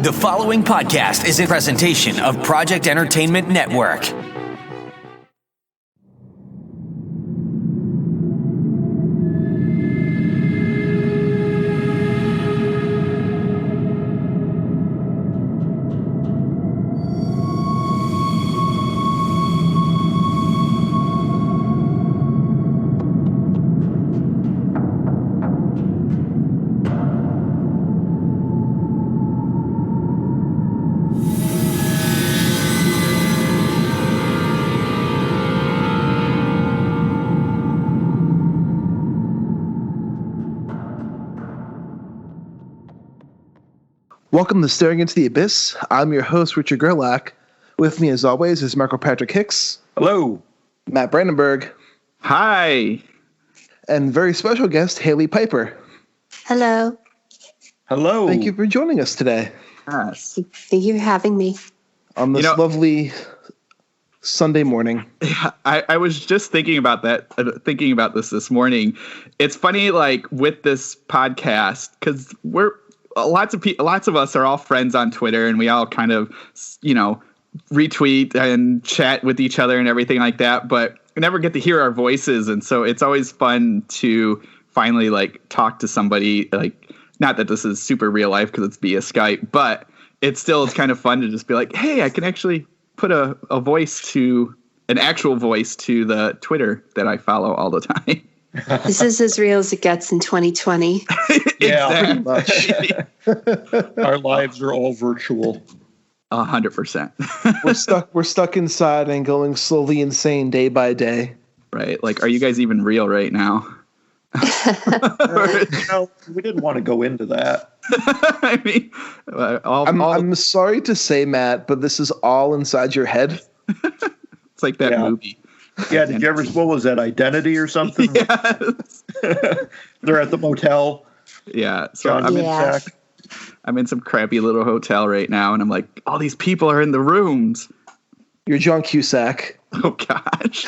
The following podcast is a presentation of Project Entertainment Network. Welcome to Staring Into the Abyss. I'm your host, Richard Gerlach. With me, as always, is Michael Patrick Hicks. Hello. Matt Brandenburg. Hi. And very special guest, Hailey Piper. Hello. Hello. Thank you for joining us today. Yes. Thank you for having me. On this lovely Sunday morning. Yeah, I was just thinking about this morning. It's funny, like, with this podcast, because lots of us are all friends on Twitter, and we all kind of, retweet and chat with each other and everything like that, but we never get to hear our voices. And so it's always fun to finally, like, talk to somebody, like, not that this is super real life because it's via Skype, but it's kind of fun to just be like, hey, I can actually put an actual voice to the Twitter that I follow all the time. This is as real as it gets in 2020. Yeah, pretty much. Our lives are all virtual. 100%. We're stuck inside and going slowly insane day by day. Right. Like, are you guys even real right now? We didn't want to go into that. I mean, I'm sorry to say, Matt, but this is all inside your head. It's like that movie. Yeah, did you ever, what was that, Identity or something? Yes. They're at the motel. Yeah. So I'm in some crappy little hotel right now, and I'm like, all these people are in the rooms. You're John Cusack. Oh, gosh.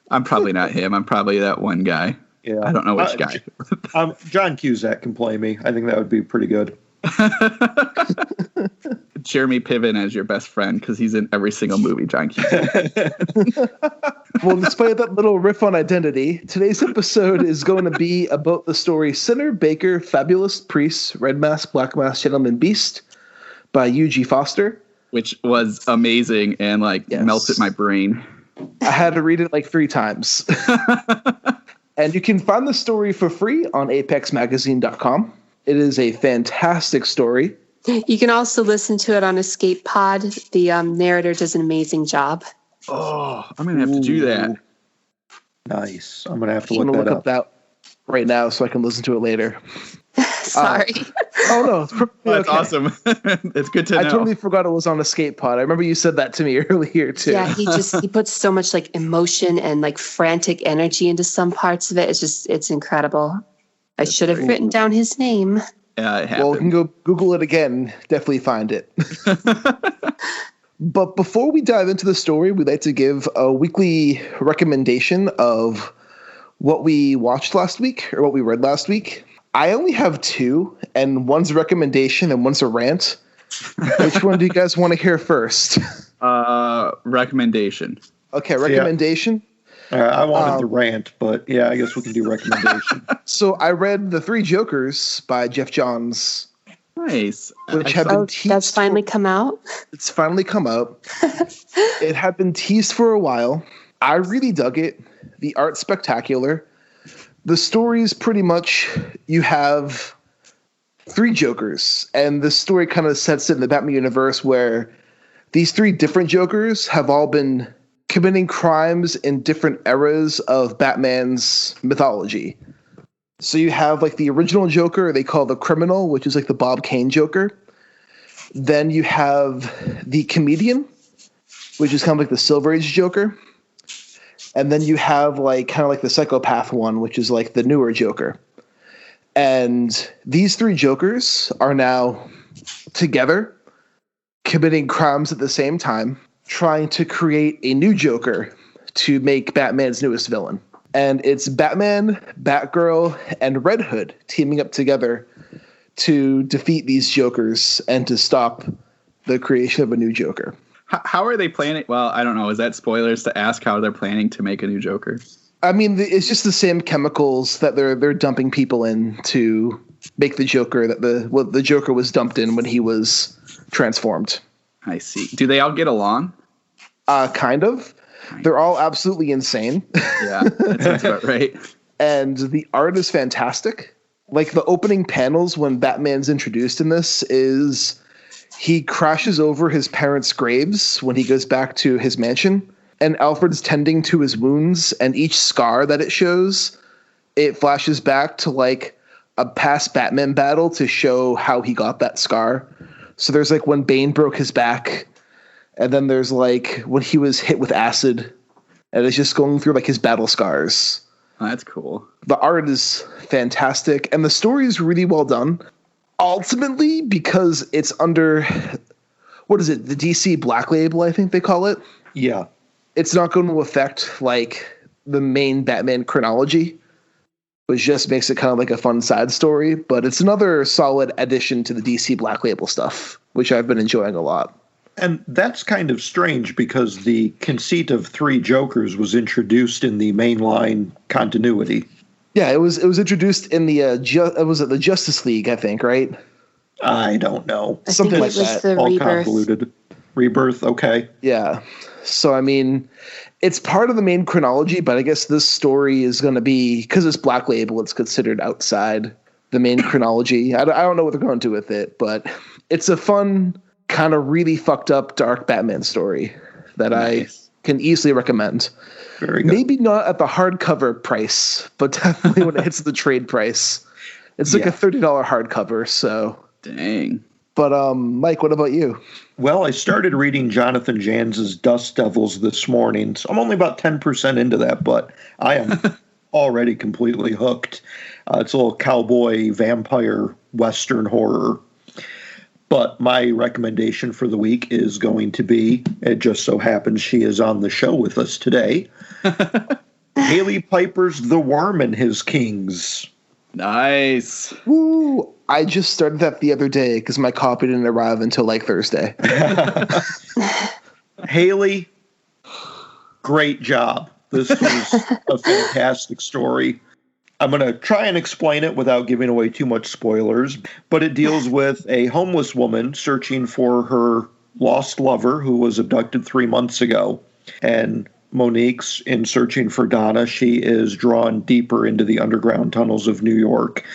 I'm probably not him. I'm probably that one guy. Yeah. I don't know which guy. John Cusack can play me. I think that would be pretty good. Jeremy Piven as your best friend, because he's in every single movie John Cusack. Well, despite that little riff on Identity, today's episode is going to be about the story Sinner, Baker, Fabulist, Priest, Red Mask, Black Mask, Gentleman, Beast by Eugie Foster. Which was amazing and melted my brain. I had to read it like 3 times. And you can find the story for free on apexmagzine.com. It is a fantastic story. You can also listen to it on Escape Pod. The narrator does an amazing job. Oh, I'm going to have to do that. Nice. I'm going to have to look that up that right now so I can listen to it later. Sorry. No. That's awesome. It's good to know. I totally forgot it was on Escape Pod. I remember you said that to me earlier, too. Yeah, he puts so much emotion and frantic energy into some parts of it. It's incredible. I should have written down his name. Well, you can go Google it again. Definitely find it. But before we dive into the story, we'd like to give a weekly recommendation of what we watched last week or what we read last week. I only have 2, and one's a recommendation and one's a rant. Which one do you guys want to hear first? Recommendation. Okay, recommendation. I wanted the rant, but yeah, I guess we can do recommendation. So I read The Three Jokers by Jeff Johns. Nice. Which had been teased. That's finally come out? It's finally come out. It had been teased for a while. I really dug it. The art's spectacular. The story's pretty much, you have 3 Jokers, and the story kind of sets it in the Batman universe where these 3 different Jokers have all been committing crimes in different eras of Batman's mythology. So you have the original Joker they call the Criminal, which is the Bob Kane Joker. Then you have the Comedian, which is kind of the Silver Age Joker. And then you have the Psychopath one, which is the newer Joker. And these 3 Jokers are now together, committing crimes at the same time, trying to create a new Joker to make Batman's newest villain. And it's Batman, Batgirl, and Red Hood teaming up together to defeat these Jokers and to stop the creation of a new Joker. How are they planning? Well, I don't know. Is that spoilers to ask how they're planning to make a new Joker? I mean, it's just the same chemicals that they're dumping people in to make the Joker that the Joker was dumped in when he was transformed. I see. Do they all get along? Kind of. They're all absolutely insane. Yeah, that sounds about right. And the art is fantastic. Like the opening panels when Batman's introduced in this is he crashes over his parents' graves when he goes back to his mansion, and Alfred's tending to his wounds, and each scar that it shows, it flashes back to like a past Batman battle to show how he got that scar. So there's like when Bane broke his back, and then there's like when he was hit with acid, and it's just going through like his battle scars. Oh, that's cool. The art is fantastic, and the story is really well done. Ultimately, because it's under, what is it, the DC Black Label, I think they call it? Yeah. It's not going to affect, like, the main Batman chronology, which just makes it kind of like a fun side story, but it's another solid addition to the DC Black Label stuff, which I've been enjoying a lot. And that's kind of strange because the conceit of 3 Jokers was introduced in the mainline continuity. Yeah, it was introduced in the was it the Justice League, I think, right? I don't know. I Something think like it was that. the All Rebirth. convoluted. Rebirth, okay. Yeah. So, I mean, it's part of the main chronology, but I guess this story is going to be, because it's Black Label, it's considered outside the main chronology. I don't know what they're going to do with it, but it's a fun, kind of really fucked up, dark Batman story that Nice. I can easily recommend. Very good. Maybe not at the hardcover price, but definitely when it hits the trade price. It's like Yeah. a $30 hardcover, so. Dang. But, Mike, what about you? Well, I started reading Jonathan Janz's Dust Devils this morning, so I'm only about 10% into that, but I am already completely hooked. It's a little cowboy vampire Western horror. But my recommendation for the week is going to be, it just so happens she is on the show with us today, Hailey Piper's The Worm and His Kings. Nice. Woo! I just started that the other day because my copy didn't arrive until like Thursday. Haley, great job. This was a fantastic story. I'm going to try and explain it without giving away too much spoilers, but it deals with a homeless woman searching for her lost lover who was abducted 3 months ago. And Monique's in searching for Donna. She is drawn deeper into the underground tunnels of New York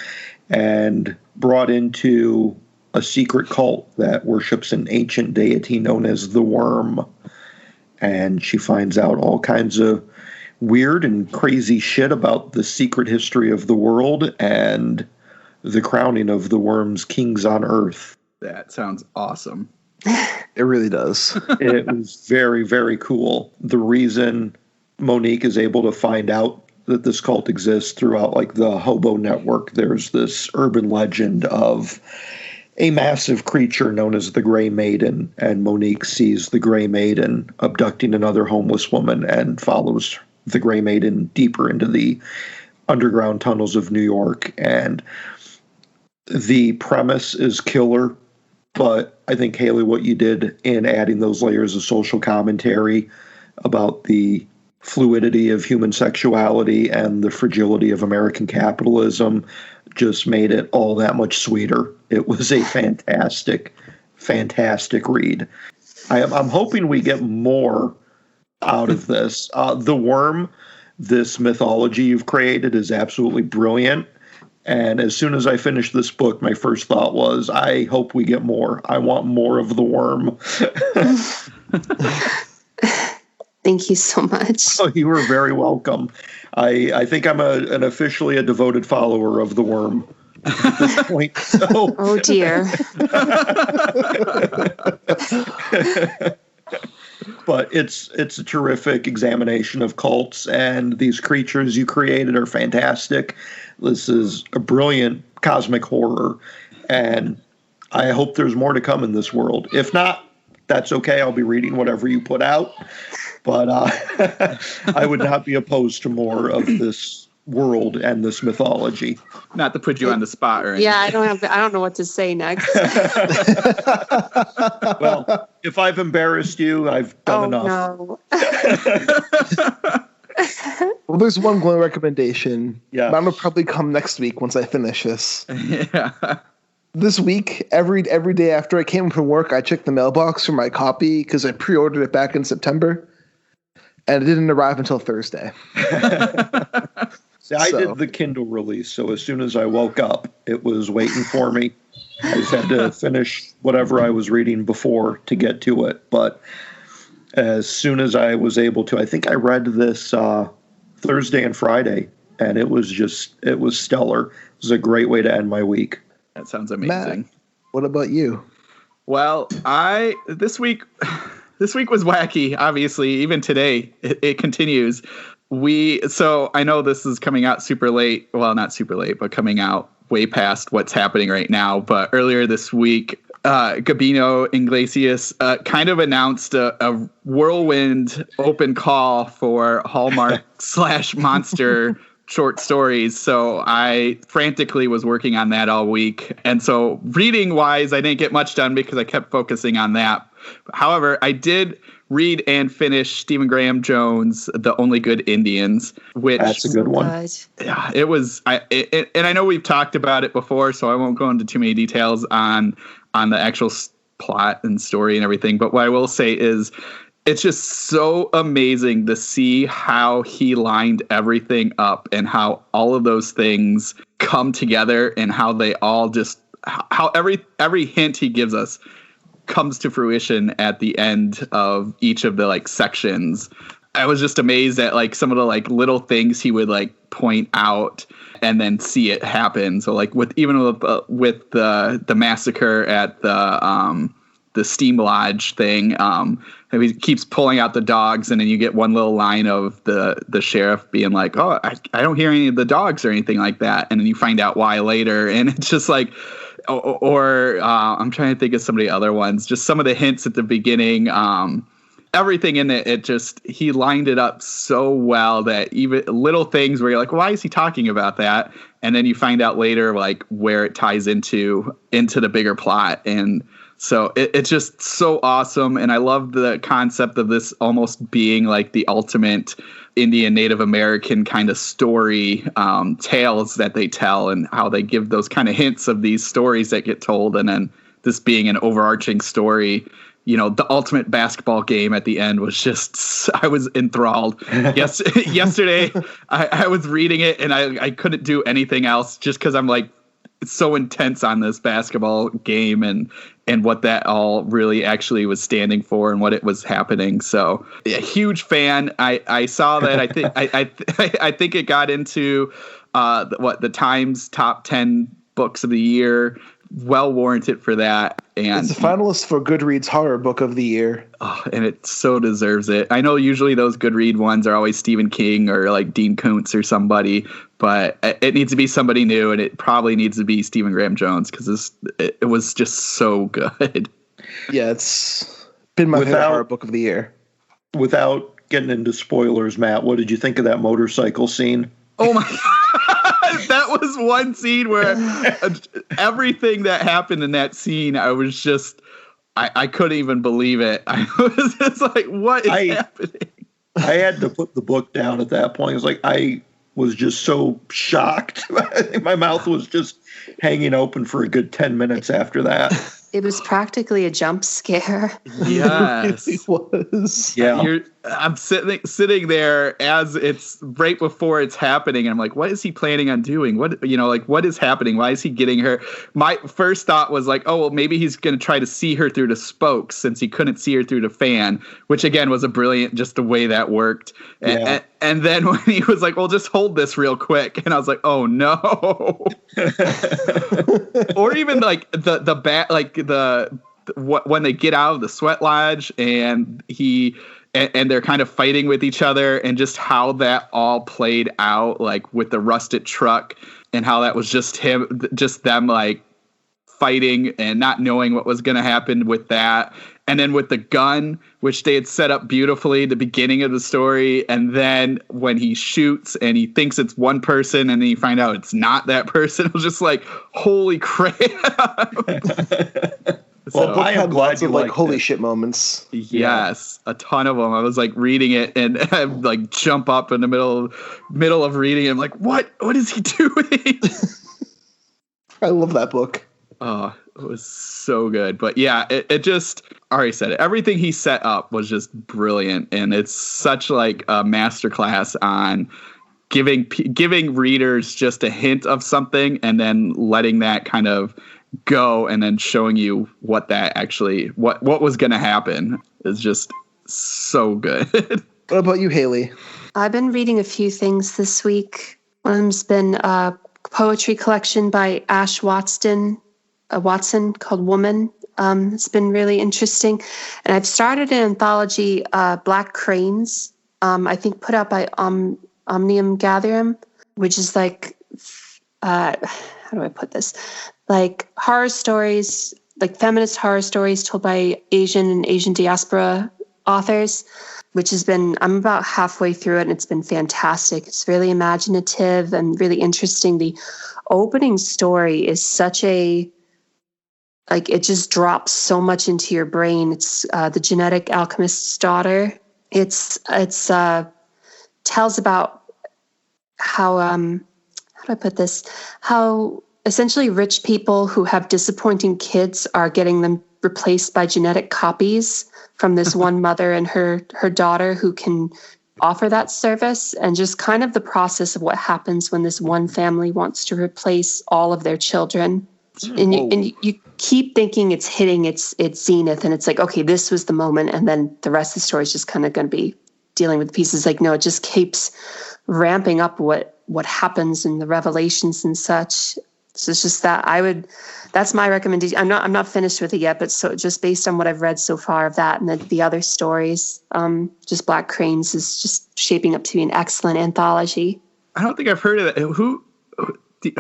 and brought into a secret cult that worships an ancient deity known as the Worm. And she finds out all kinds of weird and crazy shit about the secret history of the world and the crowning of the Worm's kings on Earth. That sounds awesome. It really does. It was very, very cool. The reason Monique is able to find out that this cult exists throughout like the hobo network, there's this urban legend of a massive creature known as the Gray Maiden, and Monique sees the Gray Maiden abducting another homeless woman and follows the Gray Maiden deeper into the underground tunnels of New York. And the premise is killer, but I think, Haley, what you did in adding those layers of social commentary about the fluidity of human sexuality and the fragility of American capitalism just made it all that much sweeter. It was a fantastic, fantastic read. I'm hoping we get more out of this. The Worm, this mythology you've created, is absolutely brilliant. And as soon as I finished this book, my first thought was, I hope we get more. I want more of the Worm. Thank you so much. So you were very welcome. I think I'm an officially a devoted follower of the Worm at this point. So. Oh dear. But it's a terrific examination of cults, and these creatures you created are fantastic. This is a brilliant cosmic horror, and I hope there's more to come in this world. If not, that's okay. I'll be reading whatever you put out. But I would not be opposed to more of this world and this mythology. Not to put you on the spot or anything. Yeah, I don't know what to say next. Well, if I've embarrassed you, I've done enough. No. Well, there's one glowing recommendation. Yeah. Mine will probably come next week once I finish this. Yeah. This week, every day after I came from work, I checked the mailbox for my copy because I pre-ordered it back in September, and it didn't arrive until Thursday. See, I did the Kindle release, so as soon as I woke up, it was waiting for me. I just had to finish whatever I was reading before to get to it. But as soon as I was able to, I think I read this Thursday and Friday, and it was stellar. It was a great way to end my week. That sounds amazing. Matt, what about you? Well, this week was wacky. Obviously, even today it continues. So I know this is coming out super late. Well, not super late, but coming out way past what's happening right now. But earlier this week, Gabino Iglesias kind of announced a whirlwind open call for Hallmark / Monster short stories. So I frantically was working on that all week. And so reading wise, I didn't get much done because I kept focusing on that. However, I did read and finish Stephen Graham Jones' The Only Good Indians, which that's a good one. Yeah, it was. And I know we've talked about it before, so I won't go into too many details on the actual plot and story and everything. But what I will say is, it's just so amazing to see how he lined everything up and how all of those things come together and how they all just how every hint he gives us comes to fruition at the end of each of the like sections. I was just amazed at like some of the like little things he would like point out and then see it happen. So like with the massacre at the Steam Lodge thing, he keeps pulling out the dogs, and then you get one little line of the sheriff being like, "Oh, I don't hear any of the dogs or anything like that," and then you find out why later, and it's just like. Or I'm trying to think of some of the other ones. Just some of the hints at the beginning. Everything in it he lined it up so well that even little things where you're like, why is he talking about that? And then you find out later like where it ties into the bigger plot. And so it's just so awesome. And I love the concept of this almost being like the ultimate Indian Native American kind of story, tales that they tell and how they give those kind of hints of these stories that get told. And then this being an overarching story, you know, the ultimate basketball game at the end was just, I was enthralled. Yes. Yesterday I was reading it and I couldn't do anything else just because I'm like, it's so intense on this basketball game and what that all really actually was standing for and what it was happening. So a huge fan. I saw that. I think it got into the Times top 10 books of the year. Well warranted for that. And it's a finalist for Goodreads Horror Book of the Year. Oh, and it so deserves it. I know usually those Goodread ones are always Stephen King or like Dean Koontz or somebody, but it needs to be somebody new, and it probably needs to be Stephen Graham Jones because it was just so good. Yeah, it's been my favorite horror book of the year. Without getting into spoilers, Matt, what did you think of that motorcycle scene? Oh my God. That was one scene where everything that happened in that scene, I was just, I couldn't even believe it. I was just like, what is happening? I had to put the book down at that point. It was like, I was just so shocked. I think my mouth was just hanging open for a good 10 minutes after that. It was practically a jump scare. Yes. It was. Yeah. I'm sitting there as it's right before it's happening. And I'm like, what is he planning on doing? What is happening? Why is he getting her? My first thought was like, oh, well, maybe he's going to try to see her through the spokes since he couldn't see her through the fan, which again was a brilliant, just the way that worked. Yeah. And then when he was like, well, just hold this real quick. And I was like, oh no. Or even like the bat, like when they get out of the sweat lodge and and they're kind of fighting with each other, and just how that all played out, like with the rusted truck, and how that was just them like fighting and not knowing what was going to happen with that. And then with the gun, which they had set up beautifully at the beginning of the story. And then when he shoots and he thinks it's one person and then you find out it's not that person, it was just like, holy crap. Well, I am glad you like liked holy it. shit moments. Yes, a ton of them. I was like reading it and I like jump up in the middle of reading. I'm like, what is he doing? I love that book. Oh, it was so good. But yeah, it just, I already said it. Everything he set up was just brilliant. And it's such like a masterclass on giving readers just a hint of something and then letting that kind of go and then showing you what that actually, what was going to happen is just so good. What about you, Hailey? I've been reading a few things this week. One of them's been a poetry collection by Ash Watson called Woman. It's been really interesting. And I've started an anthology, Black Cranes, I think put out by Omnium Gatherum, which is like, how do I put this? Like horror stories, like feminist horror stories told by Asian and Asian diaspora authors, which has been, I'm about halfway through it and it's been fantastic. It's really imaginative and really interesting. The opening story is such a, like, it just drops so much into your brain. It's The Genetic Alchemist's Daughter. It's tells about how do I put this? How essentially rich people who have disappointing kids are getting them replaced by genetic copies from this one mother and her daughter who can offer that service, and just kind of the process of what happens when this one family wants to replace all of their children. And you keep thinking it's hitting its zenith, and it's like, okay, this was the moment, and then the rest of the story is just kind of going to be dealing with the pieces. Like, no, it just keeps ramping up what happens and the revelations and such. So it's just that's my recommendation. I'm not finished with it yet, but so just based on what I've read so far of that and the other stories, just Black Cranes is just shaping up to be an excellent anthology. I don't think I've heard of that.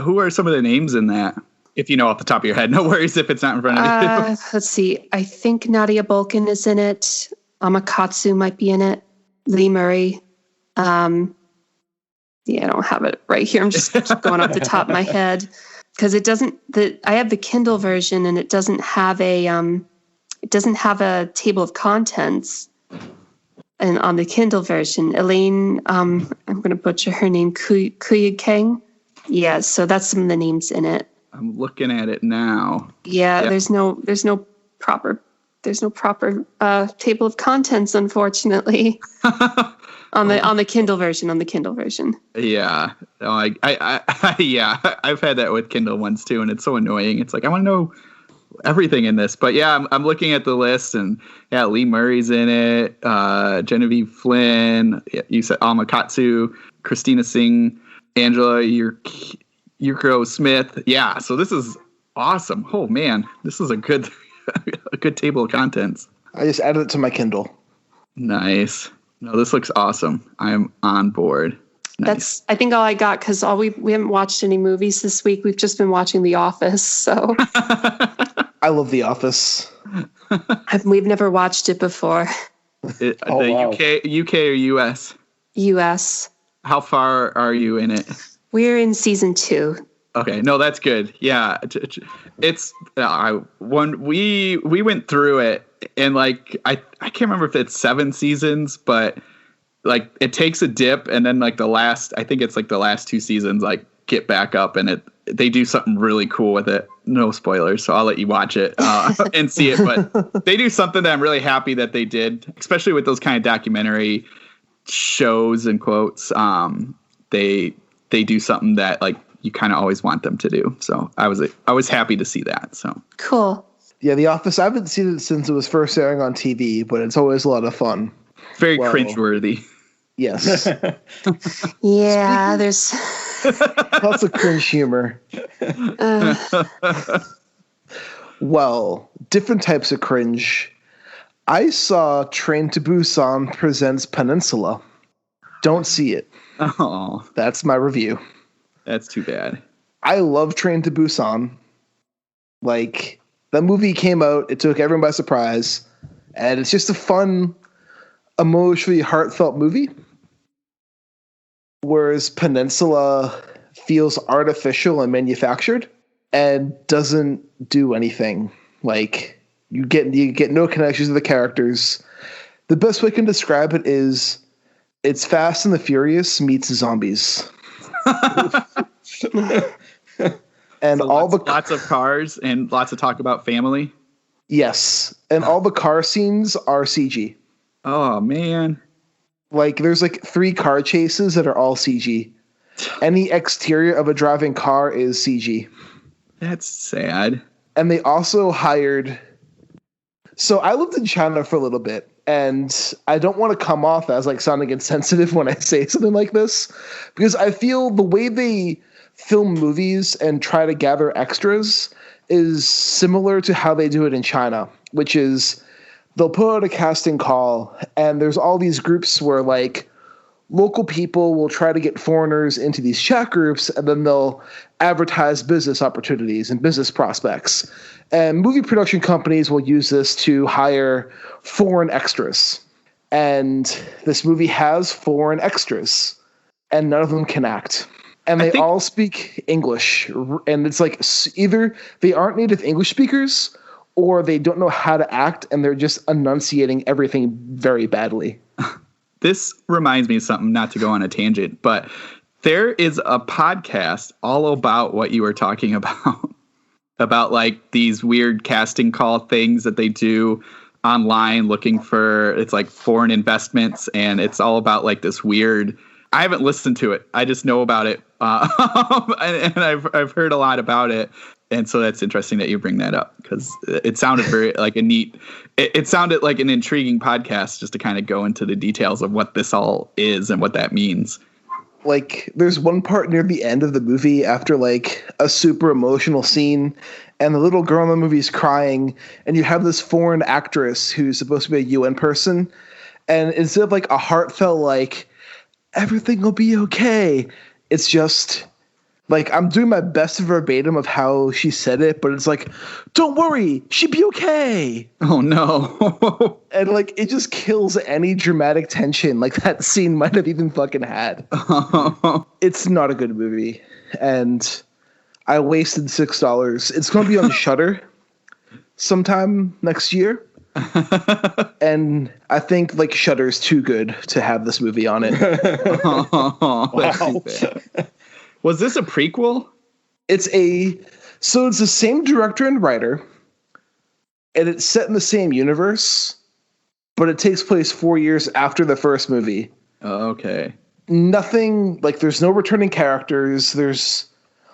Who are some of the names in that? If you know off the top of your head, no worries if it's not in front of you. Let's see. I think Nadia Bolkin is in it. Amakatsu might be in it. Lee Murray. I don't have it right here. I'm just going off the top of my head because it doesn't. I have the Kindle version and it doesn't have a table of contents. And on the Kindle version, Elaine, I'm going to butcher her name, Kuya Kang. Yeah, so that's some of the names in it. I'm looking at it now. Yeah, yep. There's no proper table of contents, unfortunately. on the Kindle version. Yeah. Oh, yeah. I've had that with Kindle ones too, and it's so annoying. It's like I want to know everything in this, but yeah, I'm looking at the list, and yeah, Lee Murray's in it. Genevieve Flynn. You said Amakatsu, Christina Singh, Angela Yurko Smith. Yeah, so this is awesome. Oh man, this is a good table of contents. I just added it to my Kindle. Nice. No, this looks awesome. I'm on board. Nice. That's, I think, all I got because we haven't watched any movies this week. We've just been watching The Office. So I love The Office. We've never watched it before. Wow. UK or US? US. How far are you in it? We're in season 2. Okay, no, that's good. Yeah, it's we went through it, and like I can't remember if it's 7 seasons, but like it takes a dip, and then like the last 2 seasons like get back up, and they do something really cool with it. No spoilers, so I'll let you watch it and see it. But they do something that I'm really happy that they did, especially with those kind of documentary shows and quotes. They do something that like you kind of always want them to do. So I was happy to see that. So cool. Yeah, The Office. I haven't seen it since it was first airing on TV, but it's always a lot of fun. Very cringeworthy. Yes. Yeah, there's lots of cringe humor. Well, different types of cringe. I saw Train to Busan Presents Peninsula. Don't see it. Oh, that's my review. That's too bad. I love Train to Busan. Like, that movie came out, it took everyone by surprise, and it's just a fun, emotionally heartfelt movie. Whereas Peninsula feels artificial and manufactured and doesn't do anything. Like, you get no connections to the characters. The best way I can describe it is it's Fast and the Furious meets zombies. And so all lots of cars and lots of talk about family. Yes, and all the car scenes are CG. Oh man! Like, there's like 3 car chases that are all CG. Any exterior of a driving car is CG. That's sad. And they also hired. So I lived in China for a little bit, and I don't want to come off as like sounding insensitive when I say something like this, because I feel the way they film movies and try to gather extras is similar to how they do it in China, which is they'll put out a casting call and there's all these groups where like local people will try to get foreigners into these chat groups, and then they'll advertise business opportunities and business prospects. And movie production companies will use this to hire foreign extras. And this movie has foreign extras, and none of them can act. And they all speak English. And it's like either they aren't native English speakers or they don't know how to act, and they're just enunciating everything very badly. This reminds me of something, not to go on a tangent, but there is a podcast all about what you were talking about, about like these weird casting call things that they do online looking for, it's like foreign investments, and it's all about like this weird, I haven't listened to it. I just know about it. And I've heard a lot about it. And so that's interesting that you bring that up, because it sounded very like a neat, it sounded like an intriguing podcast just to kind of go into the details of what this all is and what that means. Like, there's one part near the end of the movie after like a super emotional scene, and the little girl in the movie is crying, and you have this foreign actress who's supposed to be a UN person, and instead of like a heartfelt like everything will be okay, it's just like, I'm doing my best verbatim of how she said it, but it's like, don't worry, she'll be okay. Oh no. And like, it just kills any dramatic tension like that scene might have even fucking had. It's not a good movie, and I wasted $6. It's going to be on Shudder sometime next year. And I think like Shudder's too good to have this movie on it. Wow. Was this a prequel? It's the same director and writer, and it's set in the same universe, but it takes place 4 years after the first movie. Oh, okay. Nothing, like, there's no returning characters.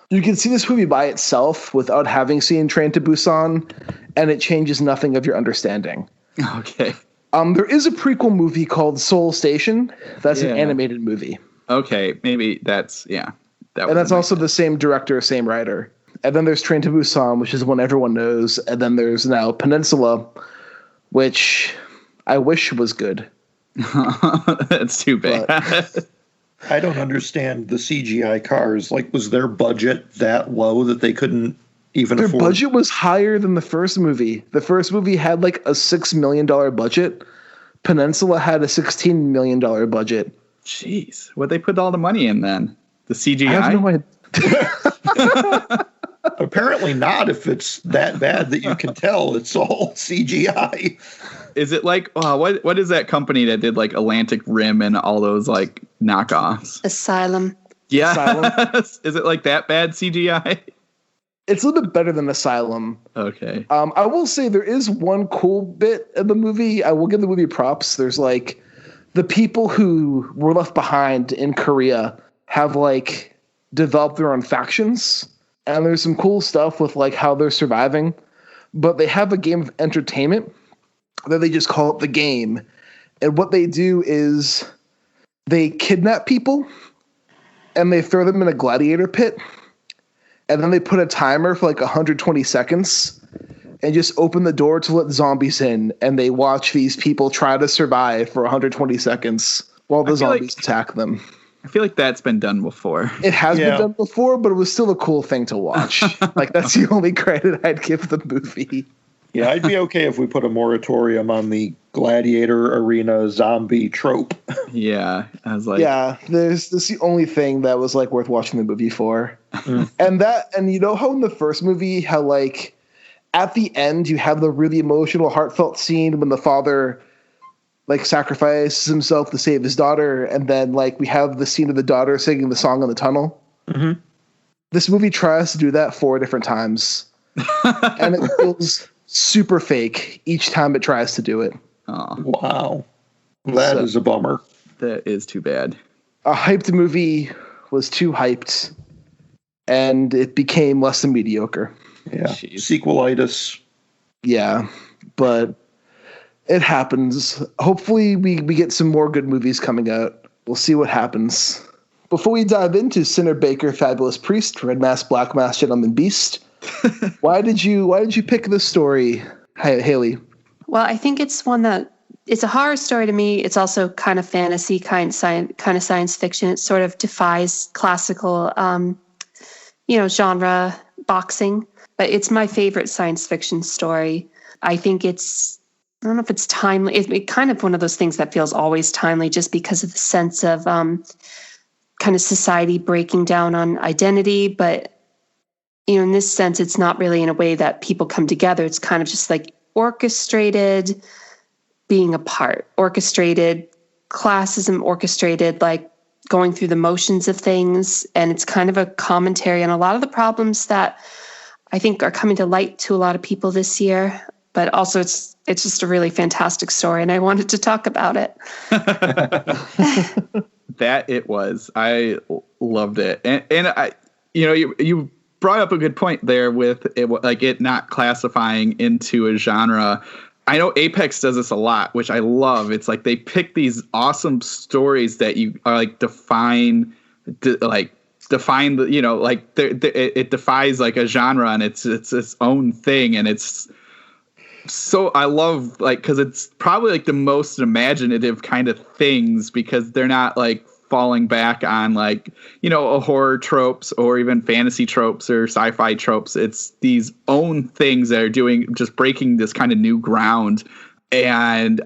You can see this movie by itself without having seen Train to Busan, and it changes nothing of your understanding. Okay. There is a prequel movie called Seoul Station. That's an animated movie. Okay, maybe that's, yeah. And that's also the same director, same writer. And then there's Train to Busan, which is one everyone knows. And then there's now Peninsula, which I wish was good. That's too bad. I don't understand the CGI cars. Like, was their budget that low that they couldn't even afford? Their budget was higher than the first movie. The first movie had like a $6 million budget. Peninsula had a $16 million budget. Jeez. What'd they put all the money in then? The CGI? I have no idea. Apparently not, if it's that bad that you can tell it's all CGI. Is it like, what is that company that did like Atlantic Rim and all those like knockoffs? Asylum. Yeah. Asylum? Is it like that bad CGI? It's a little bit better than Asylum. Okay. I will say there is one cool bit in the movie. I will give the movie props. There's like the people who were left behind in Korea have like developed their own factions, and there's some cool stuff with like how they're surviving, but they have a game of entertainment that they just call it the game. And what they do is they kidnap people and they throw them in a gladiator pit, and then they put a timer for like 120 seconds and just open the door to let zombies in, and they watch these people try to survive for 120 seconds while the zombies attack them. I feel like that's been done before. It has been done before, but it was still a cool thing to watch. Like, that's the only credit I'd give the movie. Yeah, I'd be okay if we put a moratorium on the gladiator arena zombie trope. Yeah, I was like, yeah, this is the only thing that was like worth watching the movie for. And you know how in the first movie, how like at the end you have the really emotional, heartfelt scene when the father like sacrifices himself to save his daughter, and then like we have the scene of the daughter singing the song in the tunnel. Mm-hmm. This movie tries to do that 4 different times, and it feels super fake each time it tries to do it. Oh, wow, that is a bummer. That is too bad. A hyped movie was too hyped, and it became less than mediocre. Yeah, sequelitis. Yeah, but it happens. Hopefully we get some more good movies coming out. We'll see what happens. Before we dive into Sinner Baker, Fabulist Priest, Red Mask, Black Mask, Gentleman Beast, why did you pick this story, Hailey? Well, I think it's one that it's a horror story to me. It's also kind of fantasy, kind of science fiction. It sort of defies classical, genre boxing. But it's my favorite science fiction story. I think I don't know if it's timely. It's kind of one of those things that feels always timely just because of the sense of kind of society breaking down on identity. But, in this sense, it's not really in a way that people come together. It's kind of just like orchestrated being apart, orchestrated classism, orchestrated like going through the motions of things. And it's kind of a commentary on a lot of the problems that I think are coming to light to a lot of people this year. But also it's just a really fantastic story, and I wanted to talk about it. That it was. I loved it. And I, you brought up a good point there with it, like it not classifying into a genre. I know Apex does this a lot, which I love. It's like they pick these awesome stories that you are like define the, it defies like a genre, and it's its own thing. And it's so I love like, cause it's probably like the most imaginative kind of things, because they're not like falling back on like, a horror tropes or even fantasy tropes or sci-fi tropes. It's these own things that are just breaking this kind of new ground. And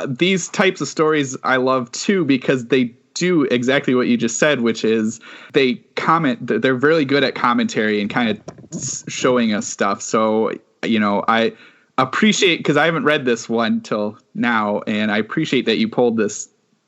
these types of stories I love too, because they do exactly what you just said, which is they comment. They're really good at commentary and kind of showing us stuff. So, I appreciate, because I haven't read this one till now, and I appreciate that you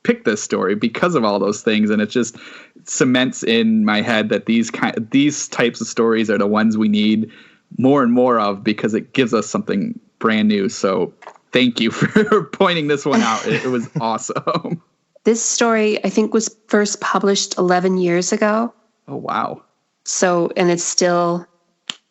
picked this story because of all those things, and it just cements in my head that these types of stories are the ones we need more and more of, because it gives us something brand new. So thank you for pointing this one out. It was awesome. This story, I think, was first published 11 years ago. Oh, wow. So, and it's still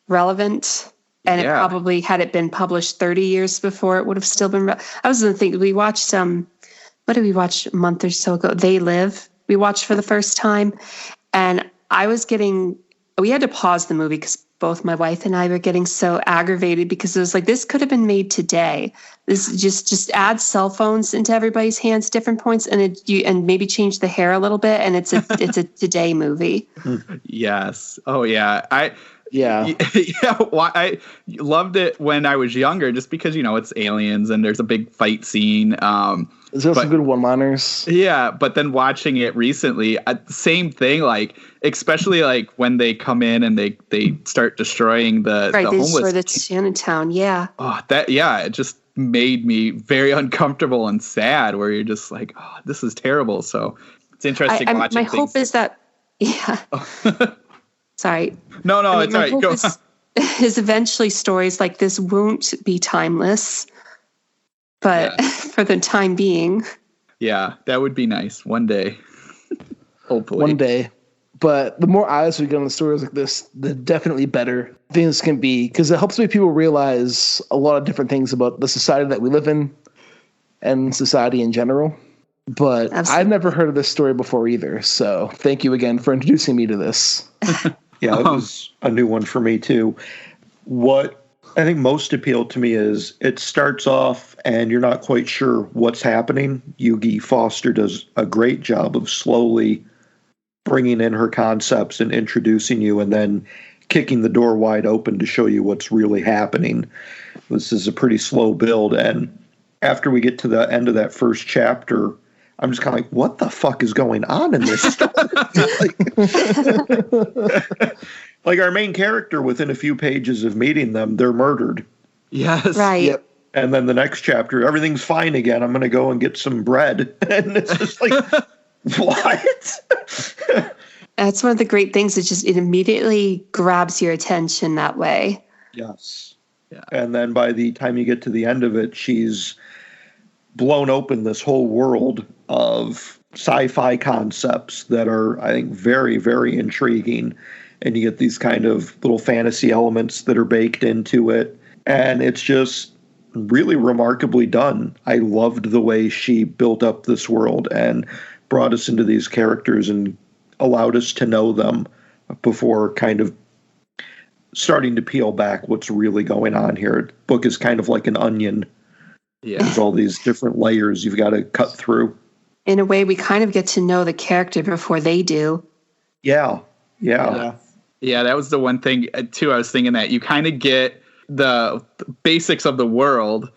relevant. And it probably, had it been published 30 years before, it would have still been. I was going to think, we watched, what did we watch a month or so ago? They Live. We watched for the first time. And we had to pause the movie because both my wife and I were getting so aggravated, because it was like, this could have been made today. This just add cell phones into everybody's hands, different points, and and maybe change the hair a little bit, and it's a today movie. Yes. Oh yeah. I loved it when I was younger, just because it's aliens and there's a big fight scene. There's some good one-liners. Yeah, but then watching it recently, same thing. Like, especially like when they come in and they start destroying the homeless. Destroy the Chinatown. Yeah. Oh, it just made me very uncomfortable and sad. Where you're just like, oh, this is terrible. So it's interesting watching. My hope is that. Yeah. Oh. Sorry. No, it's all right. Go on. Is eventually stories like this won't be timeless, but for the time being. Yeah, that would be nice. One day. Hopefully. One day. But the more eyes we get on the stories like this, the definitely better things can be, because it helps make people realize a lot of different things about the society that we live in and society in general. But absolutely. I've never heard of this story before either. So thank you again for introducing me to this. Yeah, it was a new one for me too. What I think most appealed to me is it starts off and you're not quite sure what's happening. Eugie Foster does a great job of slowly bringing in her concepts and introducing you and then kicking the door wide open to show you what's really happening. This is a pretty slow build. And after we get to the end of that first chapter, I'm just kind of like, what the fuck is going on in this story? Like our main character, within a few pages of meeting them, they're murdered. Yes. Right. Yep. And then the next chapter, everything's fine again. I'm going to go and get some bread. And it's just like, what? That's one of the great things. It immediately grabs your attention that way. Yes. Yeah. And then by the time you get to the end of it, she's blown open this whole world of sci-fi concepts that are, I think, very, very intriguing. And you get these kind of little fantasy elements that are baked into it. And it's just really remarkably done. I loved the way she built up this world and brought us into these characters and allowed us to know them before kind of starting to peel back what's really going on here. The book is kind of like an onion. Yeah. There's all these different layers you've got to cut through. In a way, we kind of get to know the character before they do. Yeah. Yeah. Yeah, that was the one thing, too. I was thinking that you kind of get the basics of the world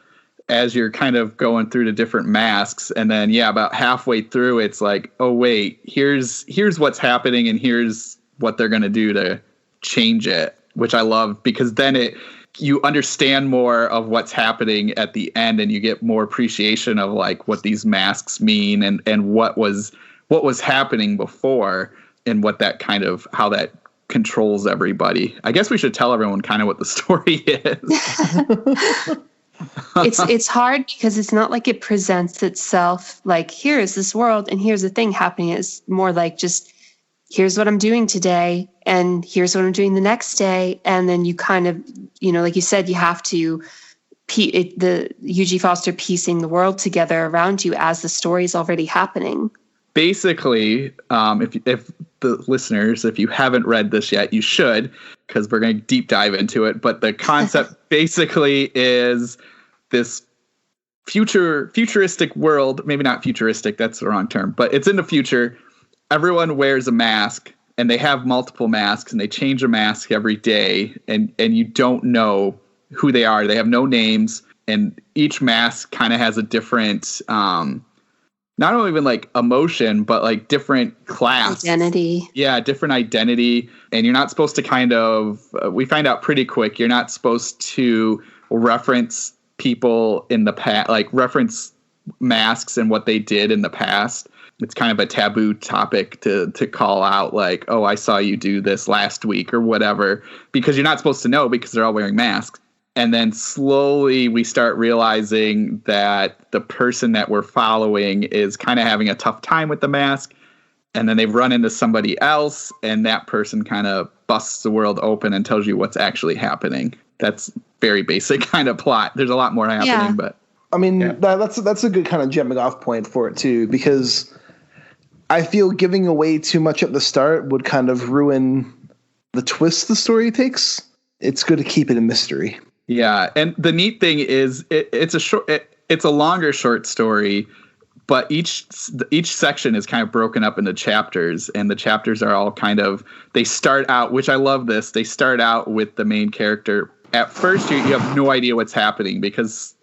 as you're kind of going through the different masks. And then, about halfway through, it's like, oh, wait, here's what's happening and here's what they're going to do to change it, which I love because then you understand more of what's happening at the end and you get more appreciation of like what these masks mean and what was happening before and what that kind of how that controls everybody. I guess we should tell everyone kind of what the story is. It's hard because it's not like it presents itself like here is this world and here's the thing happening. It's more like just here's what I'm doing today and here's what I'm doing the next day. And then you kind of, like you said, you have to the Eugie Foster piecing the world together around you as the story is already happening. Basically, if the listeners, if you haven't read this yet, you should, because we're going to deep dive into it. But the concept basically is this futuristic world, maybe not futuristic, that's the wrong term, but it's in the future. Everyone wears a mask and they have multiple masks and they change a mask every day. And you don't know who they are. They have no names. And each mask kind of has a different, not only even like emotion, but like different class. Identity. Yeah, different identity. And you're not supposed to we find out pretty quick, you're not supposed to reference people in the past, like reference masks and what they did in the past. It's kind of a taboo topic to call out like, oh, I saw you do this last week or whatever, because you're not supposed to know because they're all wearing masks. And then slowly we start realizing that the person that we're following is kind of having a tough time with the mask. And then they run into somebody else and that person kind of busts the world open and tells you what's actually happening. That's very basic kind of plot. There's a lot more happening, but I mean, that's a good kind of jumping off point for it too, because I feel giving away too much at the start would kind of ruin the twist the story takes. It's good to keep it a mystery. Yeah, and the neat thing is it's a longer short story, but each section is kind of broken up into chapters, and the chapters are all kind of, they start out, which I love this, they start out with the main character. At first you have no idea what's happening because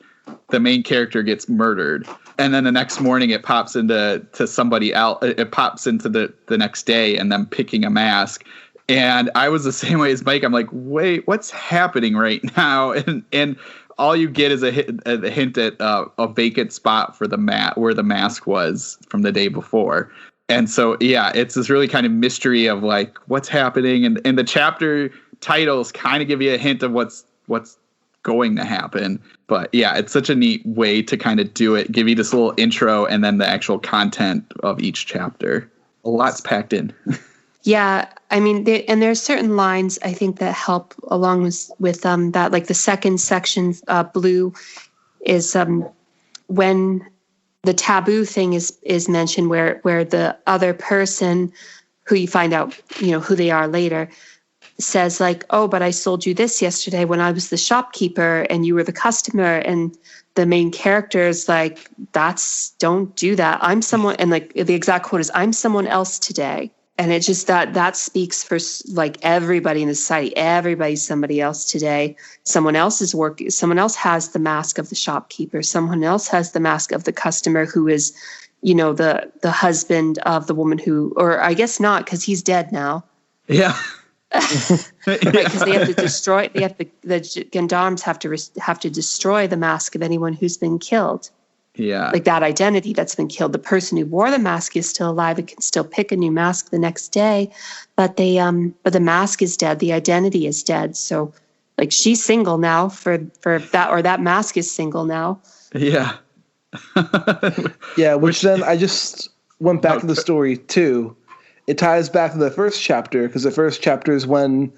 the main character gets murdered. And then the next morning it pops into somebody else. It pops into the next day and them picking a mask. And I was the same way as Mike. I'm like, wait, what's happening right now? And all you get is a hint at a vacant spot for where the mask was from the day before. And so, yeah, it's this really kind of mystery of like what's happening. And the chapter titles kind of give you a hint of what's going to happen. But yeah, it's such a neat way to kind of do it, give you this little intro and then the actual content of each chapter. A lot's packed in. Yeah, I mean, there are certain lines I think that help along with that. Like the second section, blue, is when the taboo thing is mentioned, where the other person, who you find out, who they are later, says like, oh, but I sold you this yesterday when I was the shopkeeper and you were the customer. And the main character is like, don't do that. I'm someone, and like the exact quote is, I'm someone else today. And it's just that speaks for like everybody in the society. Everybody's somebody else today. Someone else is working. Someone else has the mask of the shopkeeper. Someone else has the mask of the customer who is, the husband of the woman who, or I guess not, because he's dead now. Yeah. Right, because they have to destroy. The gendarmes have to destroy the mask of anyone who's been killed. Yeah. Like that identity that's been killed. The person who wore the mask is still alive and can still pick a new mask the next day. But the mask is dead. The identity is dead. So like she's single now for that, or that mask is single now. Yeah. Yeah. Which then I just went back to the story too. It ties back to the first chapter, because the first chapter is when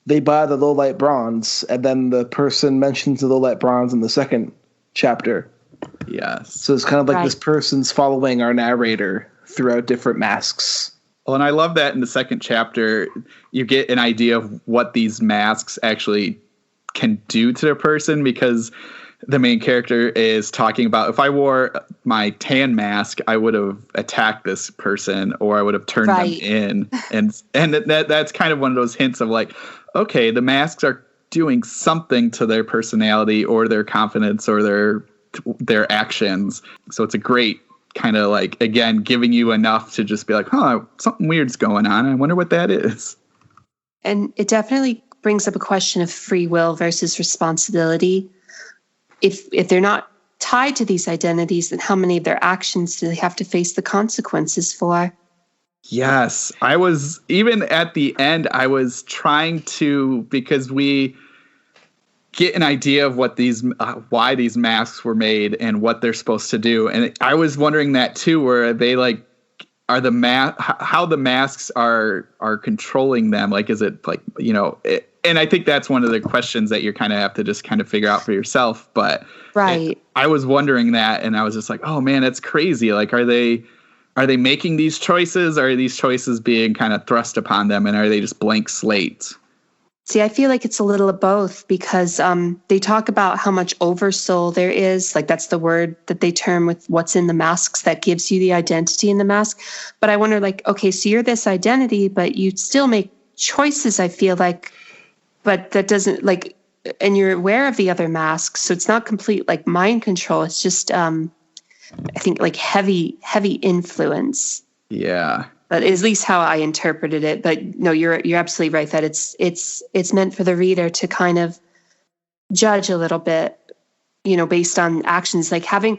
they buy the low light bronze, and then the person mentions the low light bronze in the second chapter. Yes. So it's kind of like this person's following our narrator throughout different masks. Well, and I love that in the second chapter, you get an idea of what these masks actually can do to the person, because the main character is talking about, if I wore my tan mask, I would have attacked this person, or I would have turned them in. And that's kind of one of those hints of like, okay, the masks are doing something to their personality or their confidence or their actions. So it's a great kind of like, again, giving you enough to just be like, something weird's going on. I wonder what that is. And it definitely brings up a question of free will versus responsibility. If they're not tied to these identities, then how many of their actions do they have to face the consequences for? Yes. I was, even at the end, I was trying to, because we get an idea of what why these masks were made and what they're supposed to do. And I was wondering that too, where they like, how the masks are controlling them. Like, is it like, and I think that's one of the questions that you kind of have to just kind of figure out for yourself. But I was wondering that, and I was just like, oh man, that's crazy. Like, are they making these choices? Or are these choices being kind of thrust upon them? And are they just blank slates? See, I feel like it's a little of both, because they talk about how much oversoul there is. Like, that's the word that they term with what's in the masks that gives you the identity in the mask. But I wonder, like, okay, so you're this identity, but you still make choices, I feel like, but that doesn't, like, and you're aware of the other masks. So it's not complete, like, mind control. It's just, I think, like, heavy influence. Yeah. But at least how I interpreted it. But no, you're absolutely right that it's meant for the reader to kind of judge a little bit, based on actions. Like having,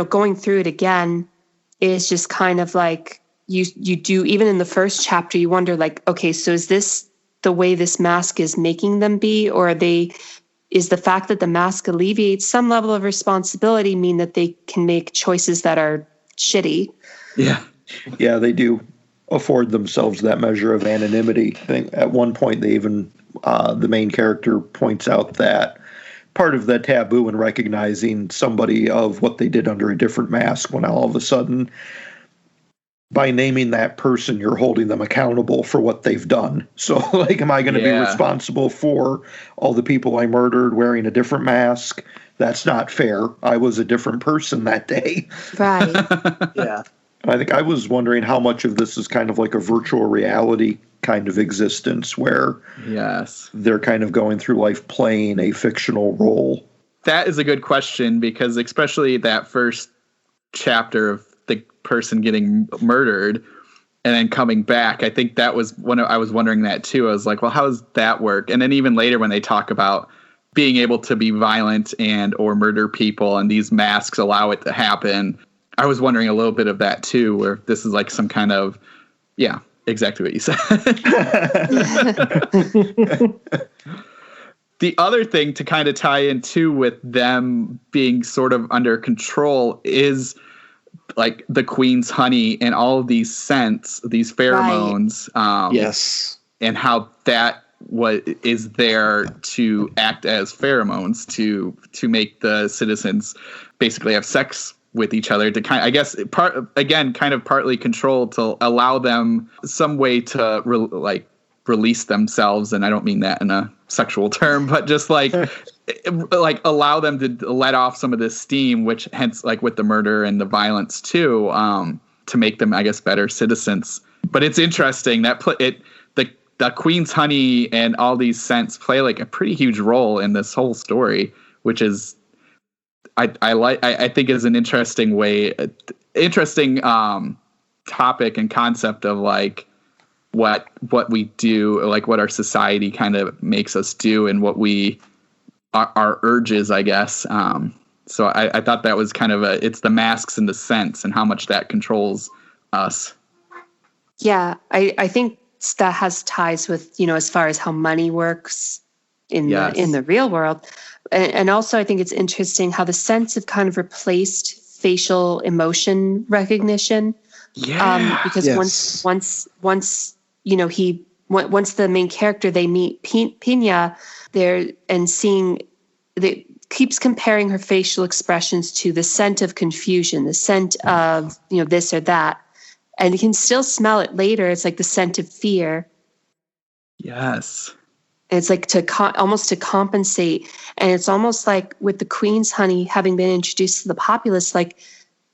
going through it again is just kind of like you do, even in the first chapter, you wonder like, okay, so is this the way this mask is making them be, or is the fact that the mask alleviates some level of responsibility mean that they can make choices that are shitty? Yeah. Yeah, they do afford themselves that measure of anonymity. I think at one point they even, the main character points out that part of the taboo in recognizing somebody of what they did under a different mask, when all of a sudden, by naming that person, you're holding them accountable for what they've done. So, like, am I going to be responsible for all the people I murdered wearing a different mask? That's not fair. I was a different person that day. Right. Yeah. I think I was wondering how much of this is kind of like a virtual reality kind of existence where they're kind of going through life playing a fictional role. That is a good question, because especially that first chapter of the person getting murdered and then coming back, I think that was I was wondering that too. I was like, well, how does that work? And then even later when they talk about being able to be violent and or murder people, and these masks allow it to happen, I was wondering a little bit of that too, where this is like some kind of, exactly what you said. The other thing to kind of tie in too with them being sort of under control is like the queen's honey and all of these scents, these pheromones. Yes. And how that is there to act as pheromones to make the citizens basically have sex with each other, to kind of, I guess, kind of partly control, to allow them some way to release themselves, and I don't mean that in a sexual term, but just like allow them to let off some of this steam, which hence like with the murder and the violence too, to make them, I guess, better citizens. But it's interesting that the Queen's honey and all these scents play like a pretty huge role in this whole story, which is I think is an interesting topic and concept of like what we do, like what our society kind of makes us do, and what our urges, I guess. So I thought that was kind of it's the masks and the scents and how much that controls us. Yeah, I think that has ties with, as far as how money works in the real world. And also I think it's interesting how the scents have kind of replaced facial emotion recognition. Yeah. Because once the main character, they meet Pina there and seeing that keeps comparing her facial expressions to the scent of confusion, the scent of, this or that. And you can still smell it later. It's like the scent of fear. Yes. And it's like almost to compensate. And it's almost like with the Queen's honey having been introduced to the populace, like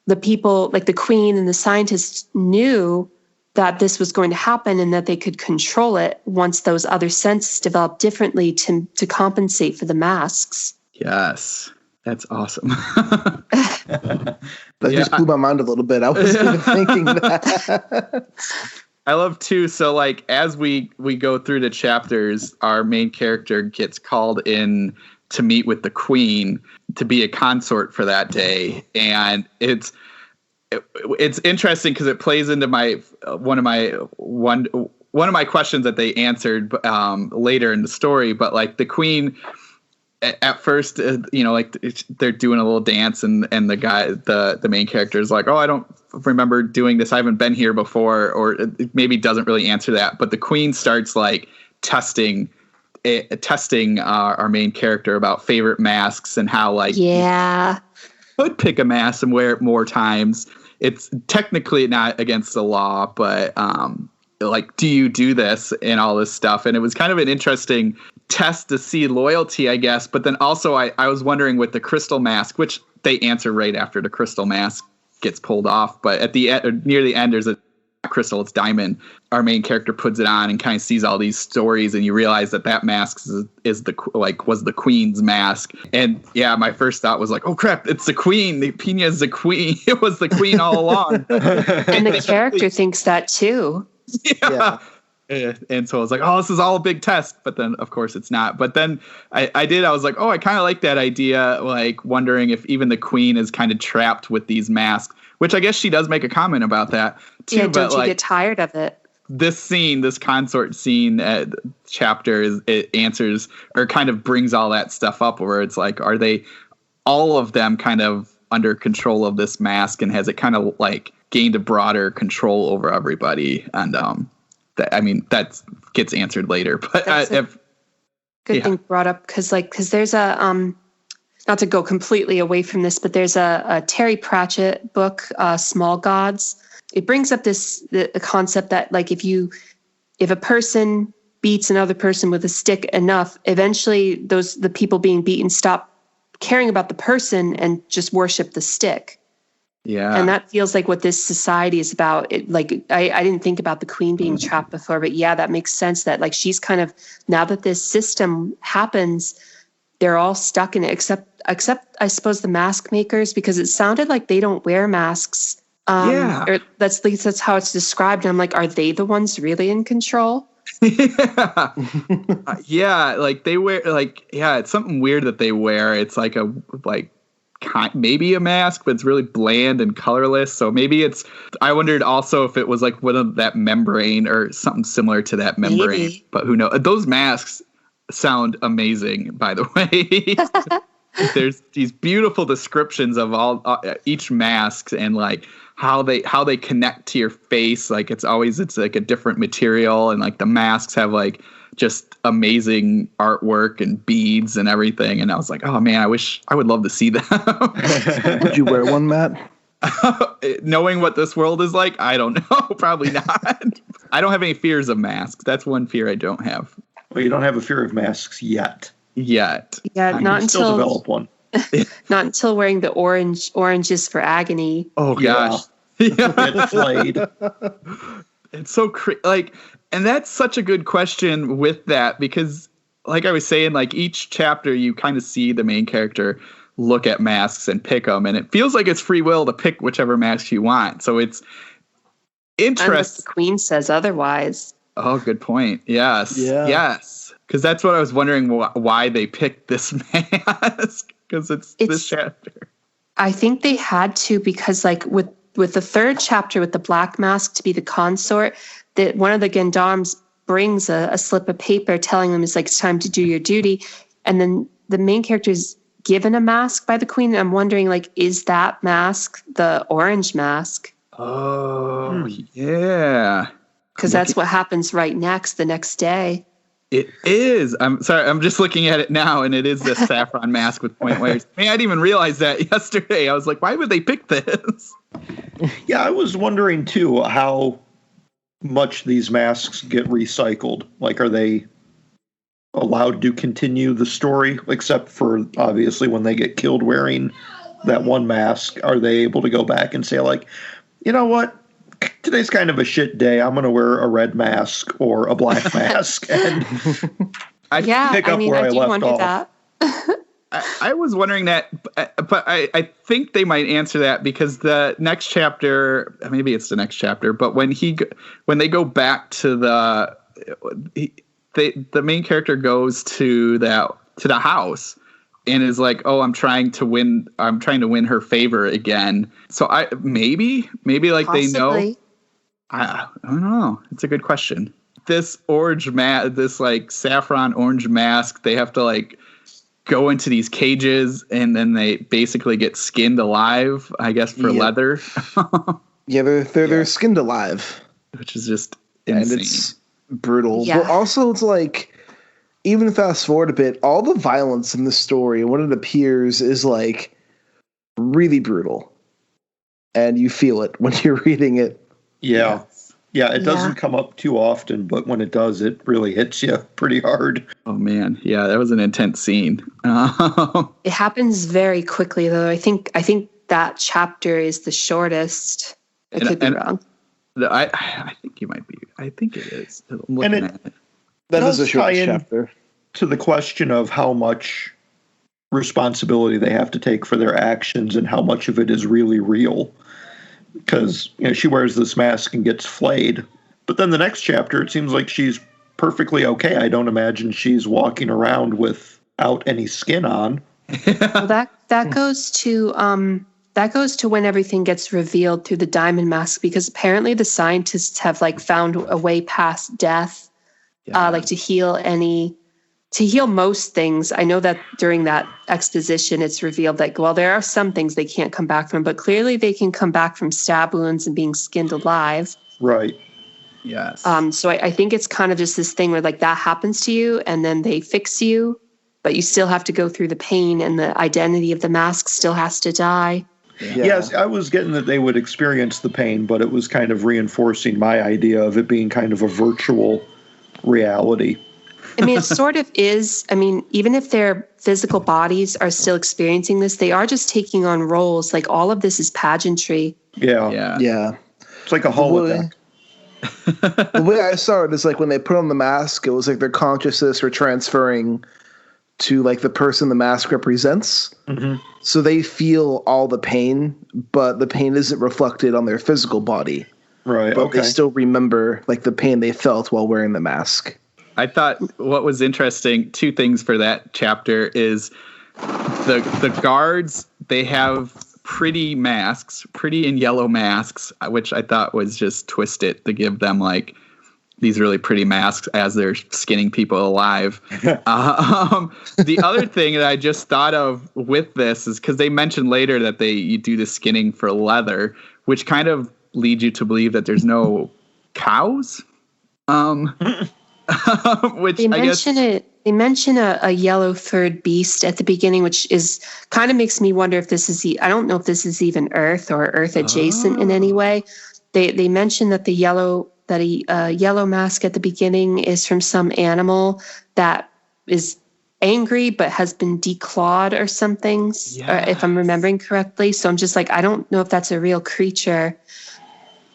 the people, like the Queen and the scientists knew that this was going to happen and that they could control it once those other scents developed differently to compensate for the masks. Yes. That's awesome. That just blew my mind a little bit. I wasn't even thinking that. I love too. So like as we go through the chapters, our main character gets called in to meet with the Queen to be a consort for that day, and it's interesting because it plays into one of my questions that they answered later in the story. But like the Queen, at first, like they're doing a little dance, and the guy, the main character is like, "Oh, I don't remember doing this. I haven't been here before," or maybe doesn't really answer that. But the Queen starts like testing our main character about favorite masks and how like I would pick a mask and wear it more times. It's technically not against the law, but like, do you do this and all this stuff? And it was kind of an interesting test to see loyalty, I guess. But then also I was wondering with the crystal mask, which they answer right after the crystal mask gets pulled off. But at the end, near the end, there's a crystal, it's diamond. Our main character puts it on and kind of sees all these stories, and you realize that mask was the Queen's mask. And yeah, my first thought was like, oh crap, it's the Queen. Pina's the Queen. It was the Queen all along. And the character thinks that too. Yeah. And so I was like, oh, this is all a big test. But then, of course, it's not. But then I was like, oh, I kind of like that idea, like wondering if even the Queen is kind of trapped with these masks, which I guess she does make a comment about that, too. Yeah, don't you get tired of it? This consort scene chapter, it answers or kind of brings all that stuff up where it's like, are they all of them kind of under control of this mask, and has it kind of like gained a broader control over everybody? And that gets answered later, but good thing brought up because there's a not to go completely away from this, but there's a Terry Pratchett book, Small Gods. It brings up the concept that like if a person beats another person with a stick enough, eventually the people being beaten stop caring about the person and just worship the stick. Yeah. And that feels like what this society is about. I didn't think about the Queen being trapped before, but yeah, that makes sense that like she's kind of, now that this system happens, they're all stuck in it, except I suppose the mask makers, because it sounded like they don't wear masks. Or that's how it's described. And I'm like, are they the ones really in control? Yeah. Like they wear it's something weird that they wear. It's like maybe a mask, but it's really bland and colorless. So maybe I wondered also if it was like one of that membrane or something similar to that membrane, maybe. But who knows? Those masks sound amazing, by the way. There's these beautiful descriptions of each mask and like how they connect to your face. Like it's like a different material, and like the masks have like just amazing artwork and beads and everything. And I was like, oh man, I would love to see that. Would you wear one, Matt? Knowing what this world is like, I don't know. Probably not. I don't have any fears of masks. That's one fear I don't have. Well, you don't have a fear of masks yet. Yeah, not still until develop one. not until wearing the oranges for agony. Oh gosh. Get flayed. It's so and that's such a good question with that, because like I was saying, like each chapter you kind of see the main character look at masks and pick them, and it feels like it's free will to pick whichever mask you want. So it's interesting. Unless the queen says otherwise. Oh, good point. Yes. Yeah. Yes. Because that's what I was wondering, why they picked this mask. Because it's this chapter. I think they had to, because like with the third chapter with the black mask to be the consort, that one of the gendarmes brings a slip of paper telling them it's time to do your duty. And then the main character is given a mask by the queen. And I'm wondering, is that mask the orange mask? Oh, yeah. Because that's what happens the next day. It is. I'm sorry. I'm just looking at it now, and it is this saffron mask with point wires. I didn't even realize that yesterday. I was like, why would they pick this? Yeah, I was wondering, too, how much these masks get recycled. Are they allowed to continue the story, except for, obviously, when they get killed wearing that one mask? Are they able to go back and say, you know what? Today's kind of a shit day. I'm going to wear a red mask or a black mask and pick up where I left off. I was wondering that, but I think they might answer that, because the next chapter, maybe it's the next chapter, but when they go back to the main character goes to the house and is like, oh, I'm trying to win her favor again. So maybe Possibly. they know. I don't know. It's a good question. This orange this saffron orange mask, they have to go into these cages, and then they basically get skinned alive, I guess, for leather. Yeah, they're skinned alive, which is just insane. And it's brutal. Yeah. But also it's even fast forward a bit, all the violence in the story, when it appears, is really brutal. And you feel it when you're reading it. Yeah. Yeah, it doesn't come up too often, but when it does, it really hits you pretty hard. Oh, man. Yeah, that was an intense scene. It happens very quickly, though. I think that chapter is the shortest. I could be wrong. I think you might be. I think it is. I'm looking at it. That is a short chapter. To the question of how much responsibility they have to take for their actions and how much of it is really real. Because she wears this mask and gets flayed. But then the next chapter, it seems like she's perfectly okay. I don't imagine she's walking around without any skin on. Well, that goes to when everything gets revealed through the diamond mask, because apparently the scientists have found a way past death, to heal most things. I know that during that exposition, it's revealed that, there are some things they can't come back from, but clearly they can come back from stab wounds and being skinned alive. Right. Yes. So I think it's kind of just this thing where that happens to you and then they fix you, but you still have to go through the pain, and the identity of the mask still has to die. Yeah. Yes, I was getting that they would experience the pain, but it was kind of reinforcing my idea of it being kind of a virtual reality. It sort of is. Even if their physical bodies are still experiencing this, they are just taking on roles. All of this is pageantry. Yeah. It's like a holodeck. The way I saw it is when they put on the mask, it was their consciousness were transferring to the person the mask represents. Mm-hmm. So they feel all the pain, but the pain isn't reflected on their physical body. Right. But they still remember the pain they felt while wearing the mask. I thought what was interesting, two things for that chapter is the guards, they have pretty and yellow masks, which I thought was just twisted to give them these really pretty masks as they're skinning people alive. The other thing that I just thought of with this is because they mentioned later that you do the skinning for leather, which kind of leads you to believe that there's no cows. Which they mention a yellow third beast at the beginning, which is kind of makes me wonder if this is I don't know if this is even Earth or Earth adjacent in any way. They mention that the yellow that a yellow mask at the beginning is from some animal that is angry but has been declawed or something, if I'm remembering correctly. So I'm just like, I don't know if that's a real creature,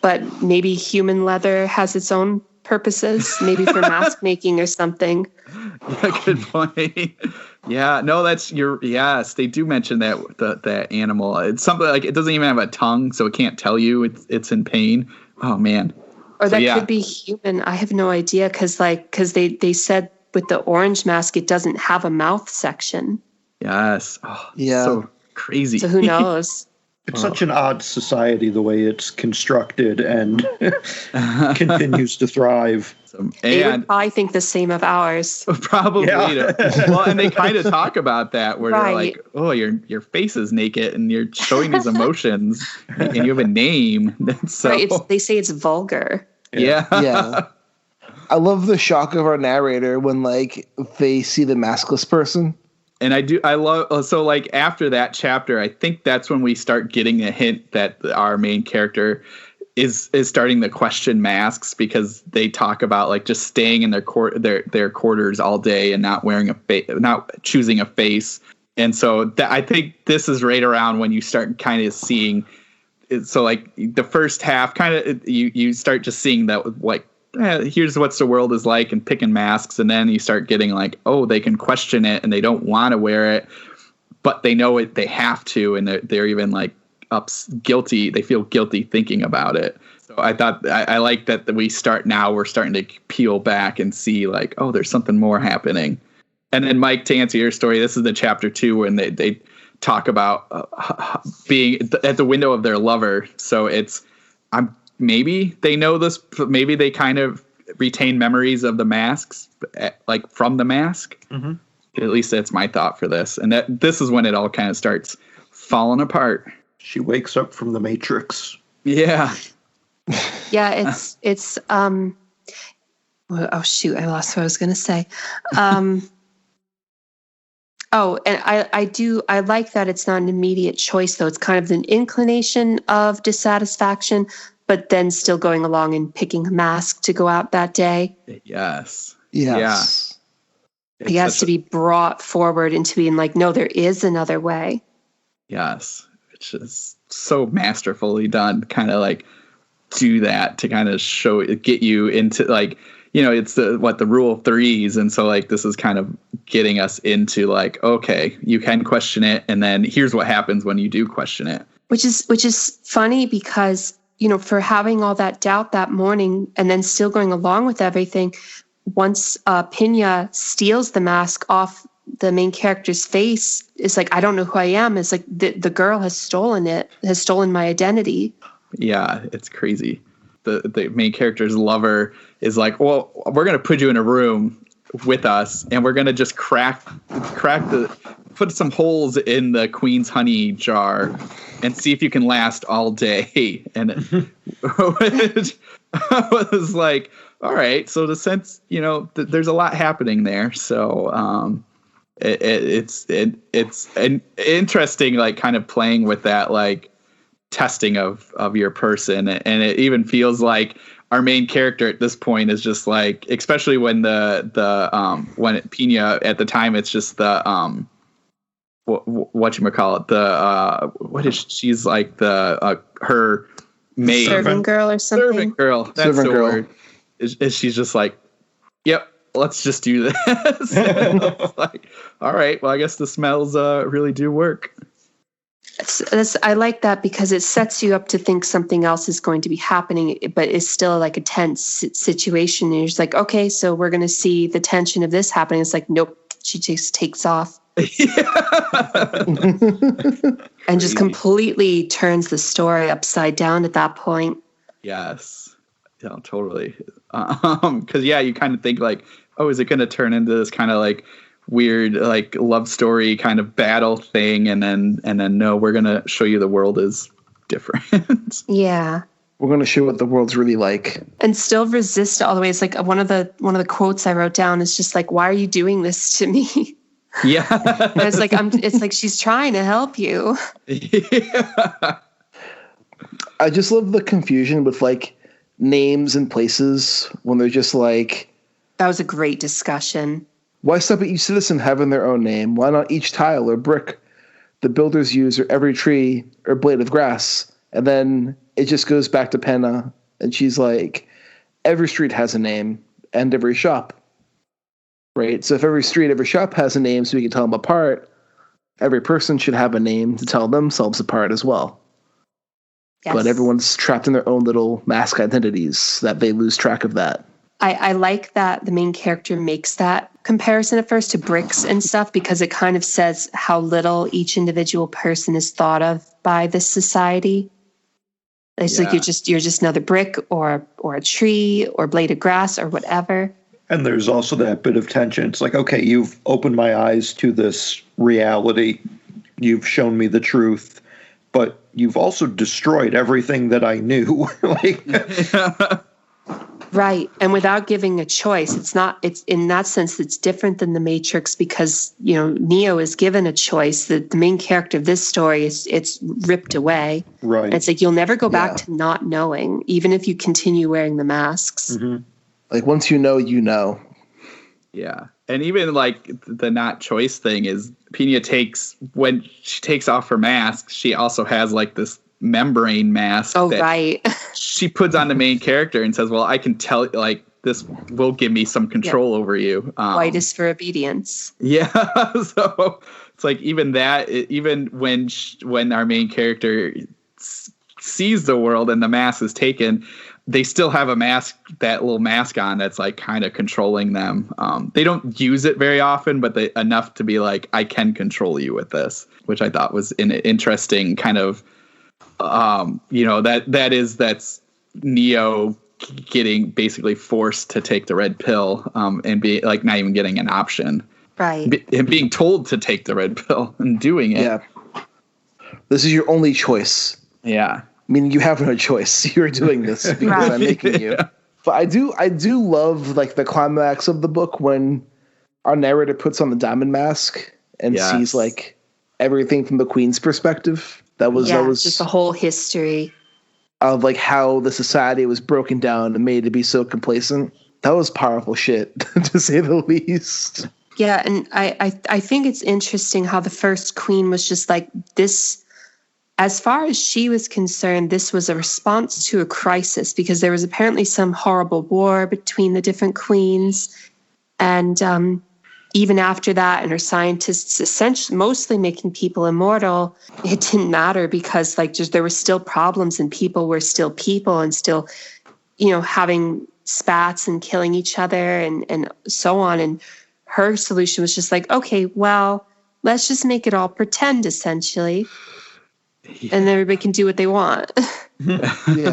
but maybe human leather has its own purposes, maybe for mask making or something. Yeah, good point. Yeah, no, yes, they do mention that animal. It's something like it doesn't even have a tongue, so it can't tell you it's in pain. Oh man. Or so, that could be human. I have no idea because they said with the orange mask it doesn't have a mouth section. Yes. Oh, yeah. So crazy. So who knows? It's such an odd society, the way it's constructed and continues to thrive. They would probably think the same of ours. Probably. Yeah. Well, and they kind of talk about that where they're like, oh, your face is naked and you're showing these emotions and you have a name. So, right, they say it's vulgar. Yeah. Yeah. I love the shock of our narrator when like they see the maskless person. And I love, so like after that chapter, I think that's when we start getting a hint that our main character is starting to question masks, because they talk about like just staying in their quarters all day and not wearing not choosing a face. And so I think this is right around when you start kind of seeing it. So like the first half kind of you start just seeing that like, here's what the world is like and picking masks. And then you start getting like, oh, they can question it and they don't want to wear it, but they know it, they have to. And they're even like guilty. They feel guilty thinking about it. So I thought I like that we're starting to peel back and see like, oh, there's something more happening. And then Mike, to answer your story, this is the chapter 2 when they talk about being at the window of their lover. So maybe they know this. Maybe they kind of retain memories of the masks, like from the mask. Mm-hmm. At least that's my thought for this. And this is when it all kind of starts falling apart. She wakes up from the Matrix. Yeah. Yeah, it's oh shoot, I lost what I was going to say. Oh, and I like that it's not an immediate choice though. It's kind of an inclination of dissatisfaction, but then still going along and picking a mask to go out that day. Yes. Yeah. He has to be brought forward into being like, no, there is another way. Yes. It's just so masterfully done. Kind of like do that to kind of get you into like, it's the rule of threes. And so like, this is kind of getting us into like, okay, you can question it. And then here's what happens when you do question it. Which is funny because, for having all that doubt that morning and then still going along with everything, once Pina steals the mask off the main character's face, it's like, I don't know who I am. It's like the girl has stolen my identity. Yeah, it's crazy. The main character's lover is like, well, we're going to put you in a room with us and we're going to just put some holes in the queen's honey jar and see if you can last all day. And it was like, all right. So the sense, there's a lot happening there. So it's an interesting, like kind of playing with that, like testing of your person. And it even feels like our main character at this point is just like, especially when when Pina at the time, it's just the, whatchamacallit, what is she's like her maid, servant girl or something. Servant girl. That's the word. Is she's just like, yep, let's just do this. It's like, all right, well, I guess the smells really do work. I like that because it sets you up to think something else is going to be happening, but it's still like a tense situation. And you're just like, okay, so we're going to see the tension of this happening. It's like, nope, she just takes off. And just completely turns the story upside down at that point. Yes. Yeah, totally. Because you kind of think like, oh, is it going to turn into this kind of like weird like love story kind of battle thing, and then no, we're going to show you the world is different. Yeah. We're going to show what the world's really like. And still resist all the way. It's like one of the quotes I wrote down is just like, why are you doing this to me? Yeah. And it's like she's trying to help you. Yeah. I just love the confusion with like names and places when they're just like, That was a great discussion. why stop at each citizen having their own name? Why not each tile or brick the builders use, or every tree or blade of grass? And then it just goes back to Penna, and she's like, every street has a name, and every shop. Right? So if every street, every shop has a name so we can tell them apart, every person should have a name to tell themselves apart as well. Yes. But everyone's trapped in their own little mask identities that they lose track of that. I like that the main character makes that comparison at first to bricks and stuff, because it kind of says how little each individual person is thought of by this society. It's like you're just another brick or a tree or blade of grass or whatever. And there's also that bit of tension. It's like, okay, you've opened my eyes to this reality. You've shown me the truth, but you've also destroyed everything that I knew. Right. And without giving a choice, it's in that sense, it's different than the Matrix, because, Neo is given a choice. The main character of this story it's ripped away. Right. And it's like, you'll never go back to not knowing, even if you continue wearing the masks. Mm-hmm. Like, once you know, you know. Yeah. And even like the not choice thing is Pena when she takes off her mask, she also has like this membrane mask. Oh, right. She puts on the main character and says, well, I can tell, like, this will give me some control over you. White is for obedience. Yeah. So it's like even that, even when our main character sees the world and the mask is taken, they still have that little mask on that's like kind of controlling them. They don't use it very often, but enough to be like, I can control you with this, which I thought was an interesting kind of, that's Neo getting basically forced to take the red pill, and be like not even getting an option. Right. And being told to take the red pill and doing it. Yeah. This is your only choice. Yeah. Meaning you have no choice. You're doing this because Right. I'm making you. But I do love like the climax of the book when our narrator puts on the diamond mask and sees like everything from the Queen's perspective. That was just the whole history of like how the society was broken down and made to be so complacent. That was powerful shit, to say the least. Yeah, and I think it's interesting how the first queen was just like this. As far as she was concerned, this was a response to a crisis, because there was apparently some horrible war between the different queens. And even after that, and her scientists essentially mostly making people immortal, it didn't matter, because like there were still problems and people were still people and still, having spats and killing each other and so on. And her solution was just like, okay, well, let's just make it all pretend, essentially. Yeah. And everybody can do what they want,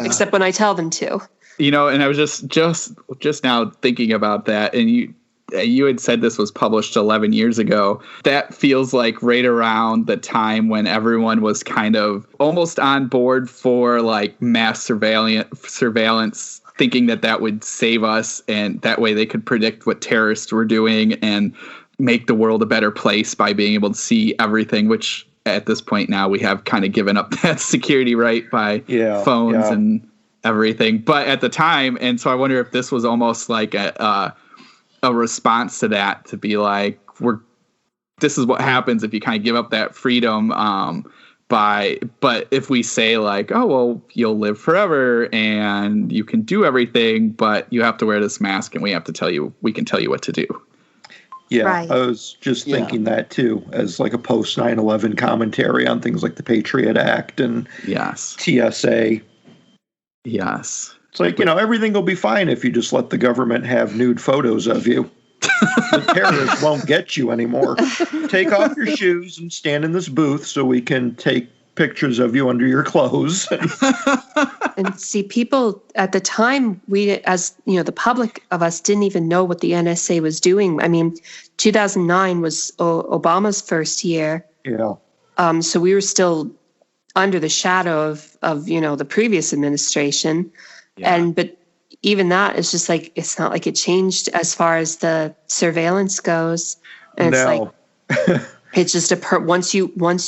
except when I tell them to. And I was just now thinking about that, and you had said this was published 11 years ago. That feels like right around the time when everyone was kind of almost on board for like mass surveillance, thinking that would save us, and that way they could predict what terrorists were doing and make the world a better place by being able to see everything, which at this point now we have kind of given up that security right by phones and everything. But at the time, and so I wonder if this was almost like a response to that, to be like, this is what happens if you kind of give up that freedom. But if we say like, oh, well, you'll live forever and you can do everything, but you have to wear this mask and we can tell you what to do. Yeah, right. I was just thinking that too, as like a post 9/11 commentary on things like the Patriot Act and TSA. Yes. It's like, everything will be fine if you just let the government have nude photos of you. The terrorists won't get you anymore. Take off your shoes and stand in this booth so we can take pictures of you under your clothes. And see, people at the time, we, as the public of us, didn't even know what the NSA was doing. I mean, 2009 was Obama's first year. Yeah. So we were still under the shadow of the previous administration. Yeah. But even that is just like, it's not like it changed as far as the surveillance goes. And it's like, it's just once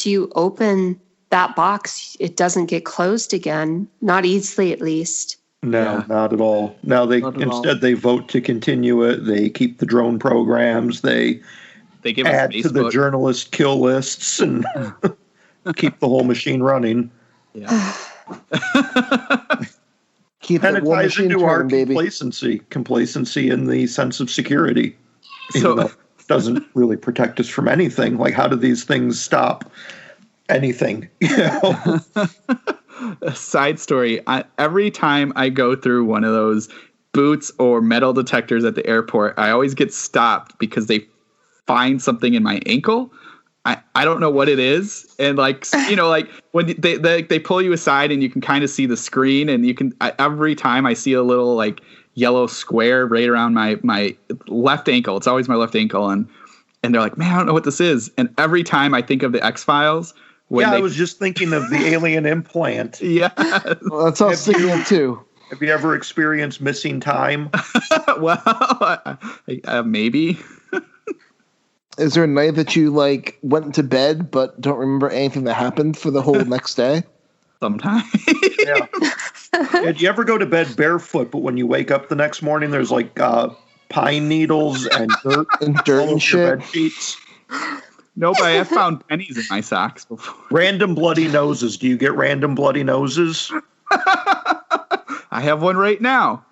you open that box, it doesn't get closed again, not easily at least. No, not at all. Now they vote to continue it. They keep the drone programs. They give add us to the Facebook. journalist kill lists and keep the whole machine running. Yeah. Keep And that it war ties machine into our turning, baby. complacency in the sense of security. Even So- though it doesn't really protect us from anything. Like, how do these things stop anything? You know? A side story. Every time I go through one of those boots or metal detectors at the airport, I always get stopped because they find something in my ankle. I don't know what it is. And like, you know, like when they pull you aside and you can kind of see the screen, and you can, every time I see a little like yellow square right around my left ankle. It's always my left ankle. And they're like, man, I don't know what this is. And every time I think of the X-Files, I was just thinking of the alien implant. yeah. Well, that's all sticking up too. Have you ever experienced missing time? Well, maybe. Is there a night that you like went to bed but don't remember anything that happened for the whole next day? Sometimes. Yeah. Did you ever go to bed barefoot, but when you wake up the next morning, there's like pine needles and dirt And dirt all and over your shit. bed sheets? No, but I have found pennies in my socks before. Random bloody noses. Do you get random bloody noses? I have one right now.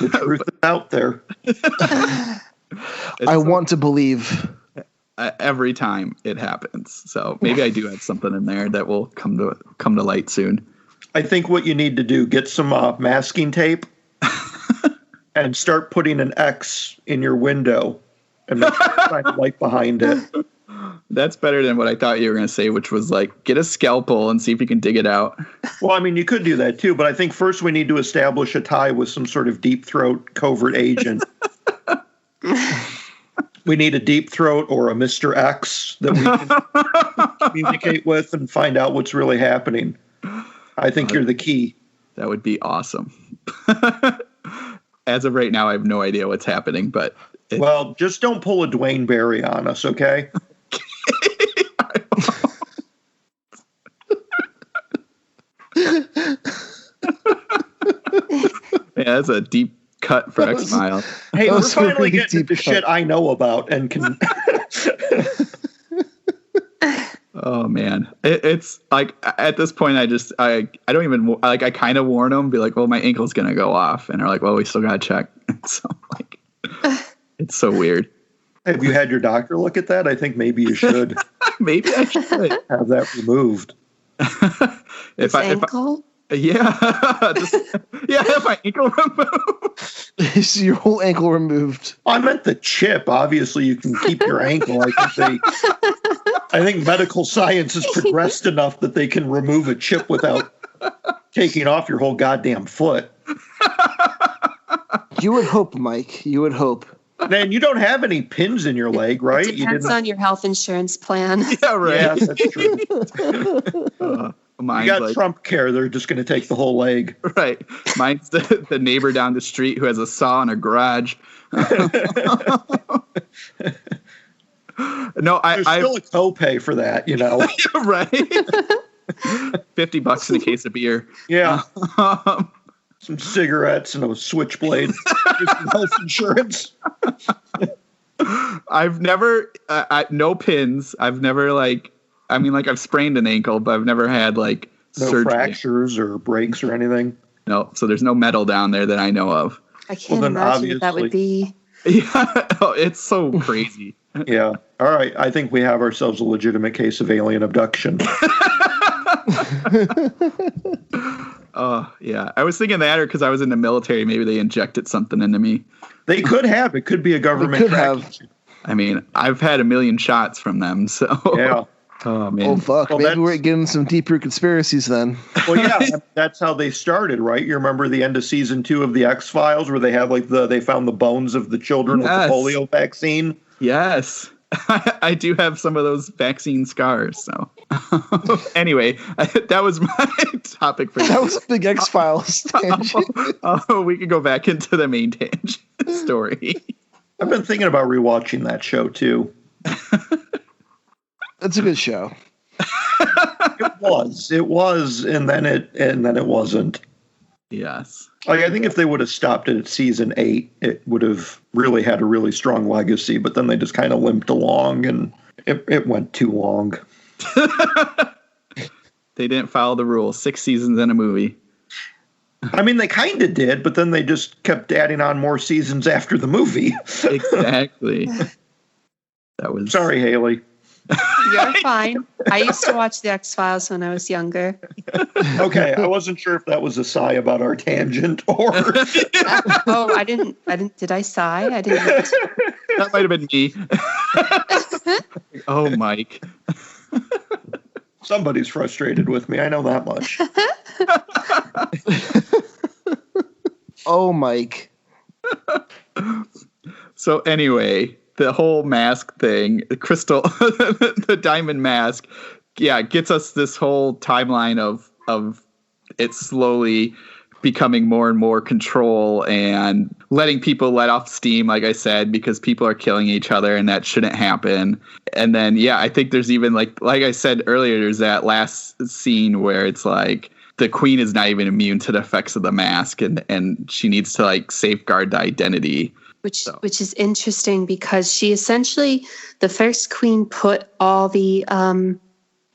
The truth is out there. I want to believe. Every time it happens. So maybe I do have something in there that will come to light soon. I think what you need to do, get some masking tape and start putting an X in your window and make a shine a light behind it. That's better than what I thought you were going to say, which was like, get a scalpel and see if you can dig it out. Well, I mean, you could do that too, but I think first we need to establish a tie with some sort of deep throat covert agent. We need a deep throat or a Mr. X that we can communicate with and find out what's really happening. I think you're the key. That would be awesome. As of right now, I have no idea what's happening, but Well, just don't pull a Dwayne Barry on us, okay? yeah, that's a deep cut for X-Files. Hey, That we're was a finally really getting deep into cut. shit I know about and can. Oh man, it's like at this point, I don't even like. I kind of warn them, be like, "Well, my ankle's gonna go off," and they're like, "Well, we still gotta check." So like, it's so weird. Have you had your doctor look at that? I think maybe you should Maybe I should. have that removed. His ankle? Yeah, have my ankle removed. Is your whole ankle removed? I meant the chip. Obviously, you can keep your ankle. I think medical science has progressed enough that they can remove a chip without taking off your whole goddamn foot. You would hope, Mike. You would hope. Man, you don't have any pins in your leg, right? It depends on your health insurance plan. Yeah, right. Yeah, that's true. You Mine's got like, Trump care. They're just going to take the whole leg. right. Mine's the neighbor down the street who has a saw in a garage. No, There's still a copay for that, you know. right. $50 in a case of beer. Yeah. Some cigarettes and a switchblade. Just some health insurance. I've never, no pins. I've never I've sprained an ankle, but I've never had like No surgery. fractures or breaks or anything. No, so there's no metal down there that I know of. I can't then imagine what that would be. Yeah, it's so crazy. Yeah. All right. I think we have ourselves a legitimate case of alien abduction. Oh, yeah. I was thinking that, or because I was in the military, maybe they injected something into me. They could have. It could be a government. Could have. I mean, I've had a million shots from them, so. Yeah. Oh, man. Oh fuck! Well, Maybe that's- we're getting some deeper conspiracies then. Well, yeah. That's how they started, right? You remember the end of season 2 of the X-Files where they had they found the bones of the children Yes. with the polio vaccine. Yes. I do have some of those vaccine scars, so. Anyway, that was my topic for That was a big X-Files tangent. we could go back into the main tangent story. I've been thinking about rewatching that show too. It's a good show. It It was, and then it wasn't. Yes. Like, I think if they would have stopped it at season 8, it would have really had a really strong legacy. But then they just kind of limped along, and it went too long. They didn't follow the rules. 6 seasons in a movie. I mean, they kind of did, but then they just kept adding on more seasons after the movie. Exactly. That was. Sorry, Hailey. You're fine. I used to watch The X-Files when I was younger. Okay, I wasn't sure if that was a sigh about our tangent or. Oh, I didn't. Did I sigh? I didn't. That might have been me. Oh, Mike. Somebody's frustrated with me. I know that much. Oh, Mike. So anyway, the whole mask thing, the crystal, the diamond mask, gets us this whole timeline of it slowly becoming more and more control and letting people let off steam, like I said, because people are killing each other and that shouldn't happen. And then, I think there's even like I said earlier, there's that last scene where it's like the queen is not even immune to the effects of the mask and she needs to like safeguard the identity. Which is interesting because she essentially, the first queen, put all the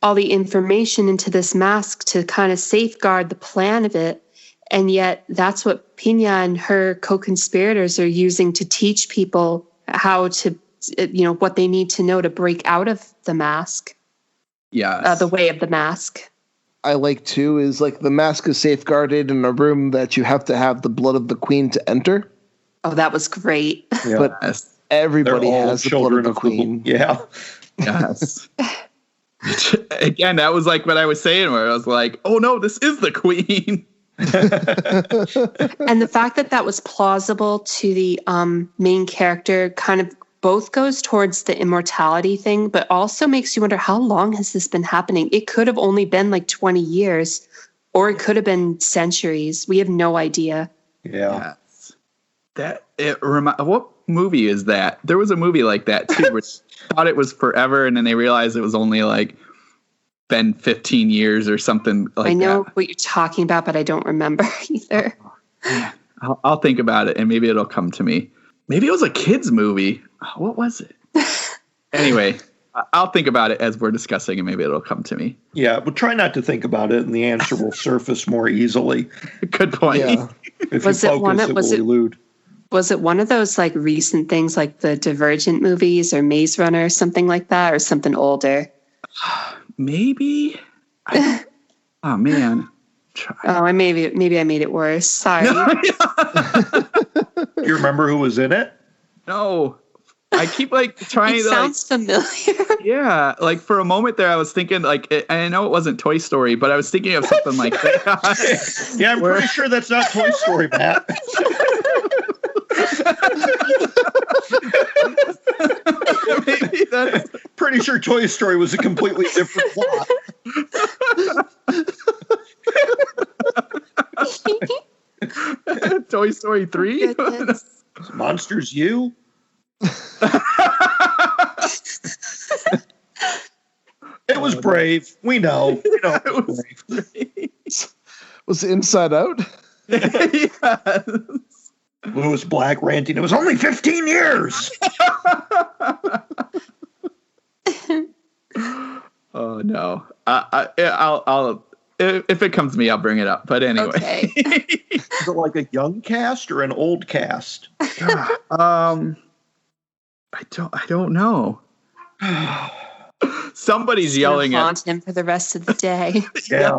information into this mask to kind of safeguard the plan of it. And yet that's what Pina and her co-conspirators are using to teach people how to, what they need to know to break out of the mask. Yeah. The way of the mask. I like too is like the mask is safeguarded in a room that you have to have the blood of the queen to enter. Oh, that was great. Yeah. But everybody They're all has the blood of the children queen. Yeah. Yes. Again, that was like what I was saying where I was like, oh no, this is the queen. And the fact that was plausible to the main character kind of both goes towards the immortality thing, but also makes you wonder, how long has this been happening? It could have only been like 20 years, or it could have been centuries. We have no idea. Yeah. What movie is that? There was a movie like that too, which thought it was forever, and then they realized it was only like been 15 years or something like that. I know what you're talking about, but I don't remember either. I'll think about it, and maybe it'll come to me. Maybe it was a kid's movie. What was it? Anyway, I'll think about it as we're discussing, and maybe it'll come to me. Yeah, but try not to think about it, and the answer will surface more easily. Good point. Yeah. If Was you it one focus, of- was it it- will elude. Was it one of those like recent things like the Divergent movies or Maze Runner or something like that, or something older? Maybe. Oh man. Oh, maybe I made it worse. Sorry. Do you remember who was in it? No. I keep like trying It to sounds familiar. yeah, like for a moment there I was thinking like I know it wasn't Toy Story, but I was thinking of something like that. Yeah, I'm pretty sure that's not Toy Story, Matt. Maybe that's Pretty sure Toy Story was a completely different plot. Toy Story 3? Goodness. Monsters U? It was brave. We know. We know it was brave. Was it Inside Out? Yes. Lewis Black ranting. It was only 15 years. Oh no. I'll if it comes to me, I'll bring it up. But anyway. Okay. Is it like a young cast or an old cast? I don't know. Somebody's yelling at haunt him for the rest of the day. Yeah.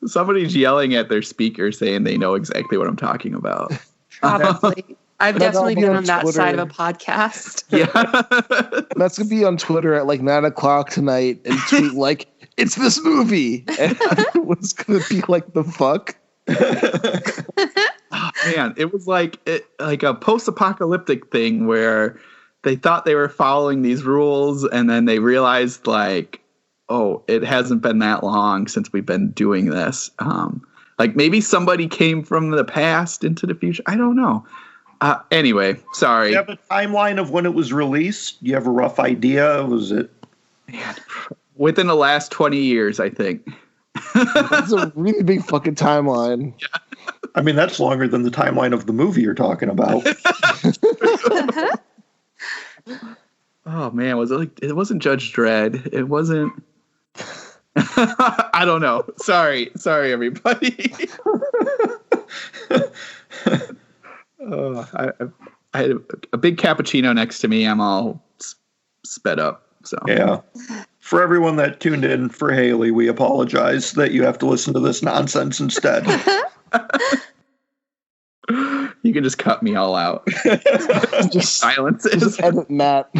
somebody's yelling at their speaker saying they know exactly what I'm talking about. Probably. I've That'll definitely be been on on that Twitter. side of a podcast. Yeah. That's gonna be on Twitter at like 9:00 tonight and tweet like, "It's this movie." And everyone's gonna be like, "The fuck." Oh, man, it was like a post-apocalyptic thing where they thought they were following these rules, and then they realized like, oh, it hasn't been that long since we've been doing this. Like maybe somebody came from the past into the future. I don't know. Anyway, sorry. Do you have a timeline of when it was released? Do you have a rough idea? Was it? Man, Within the last 20 years, I think. That's a really big fucking timeline. Yeah. I mean, that's longer than the timeline of the movie you're talking about. Oh man, was it like it wasn't Judge Dredd? It wasn't. I don't know. Sorry, everybody. I had a big cappuccino next to me. I'm all sped up. So yeah. For everyone that tuned in for Hailey, we apologize that you have to listen to this nonsense instead. You can just cut me all out. Just silence it. Just edit Matt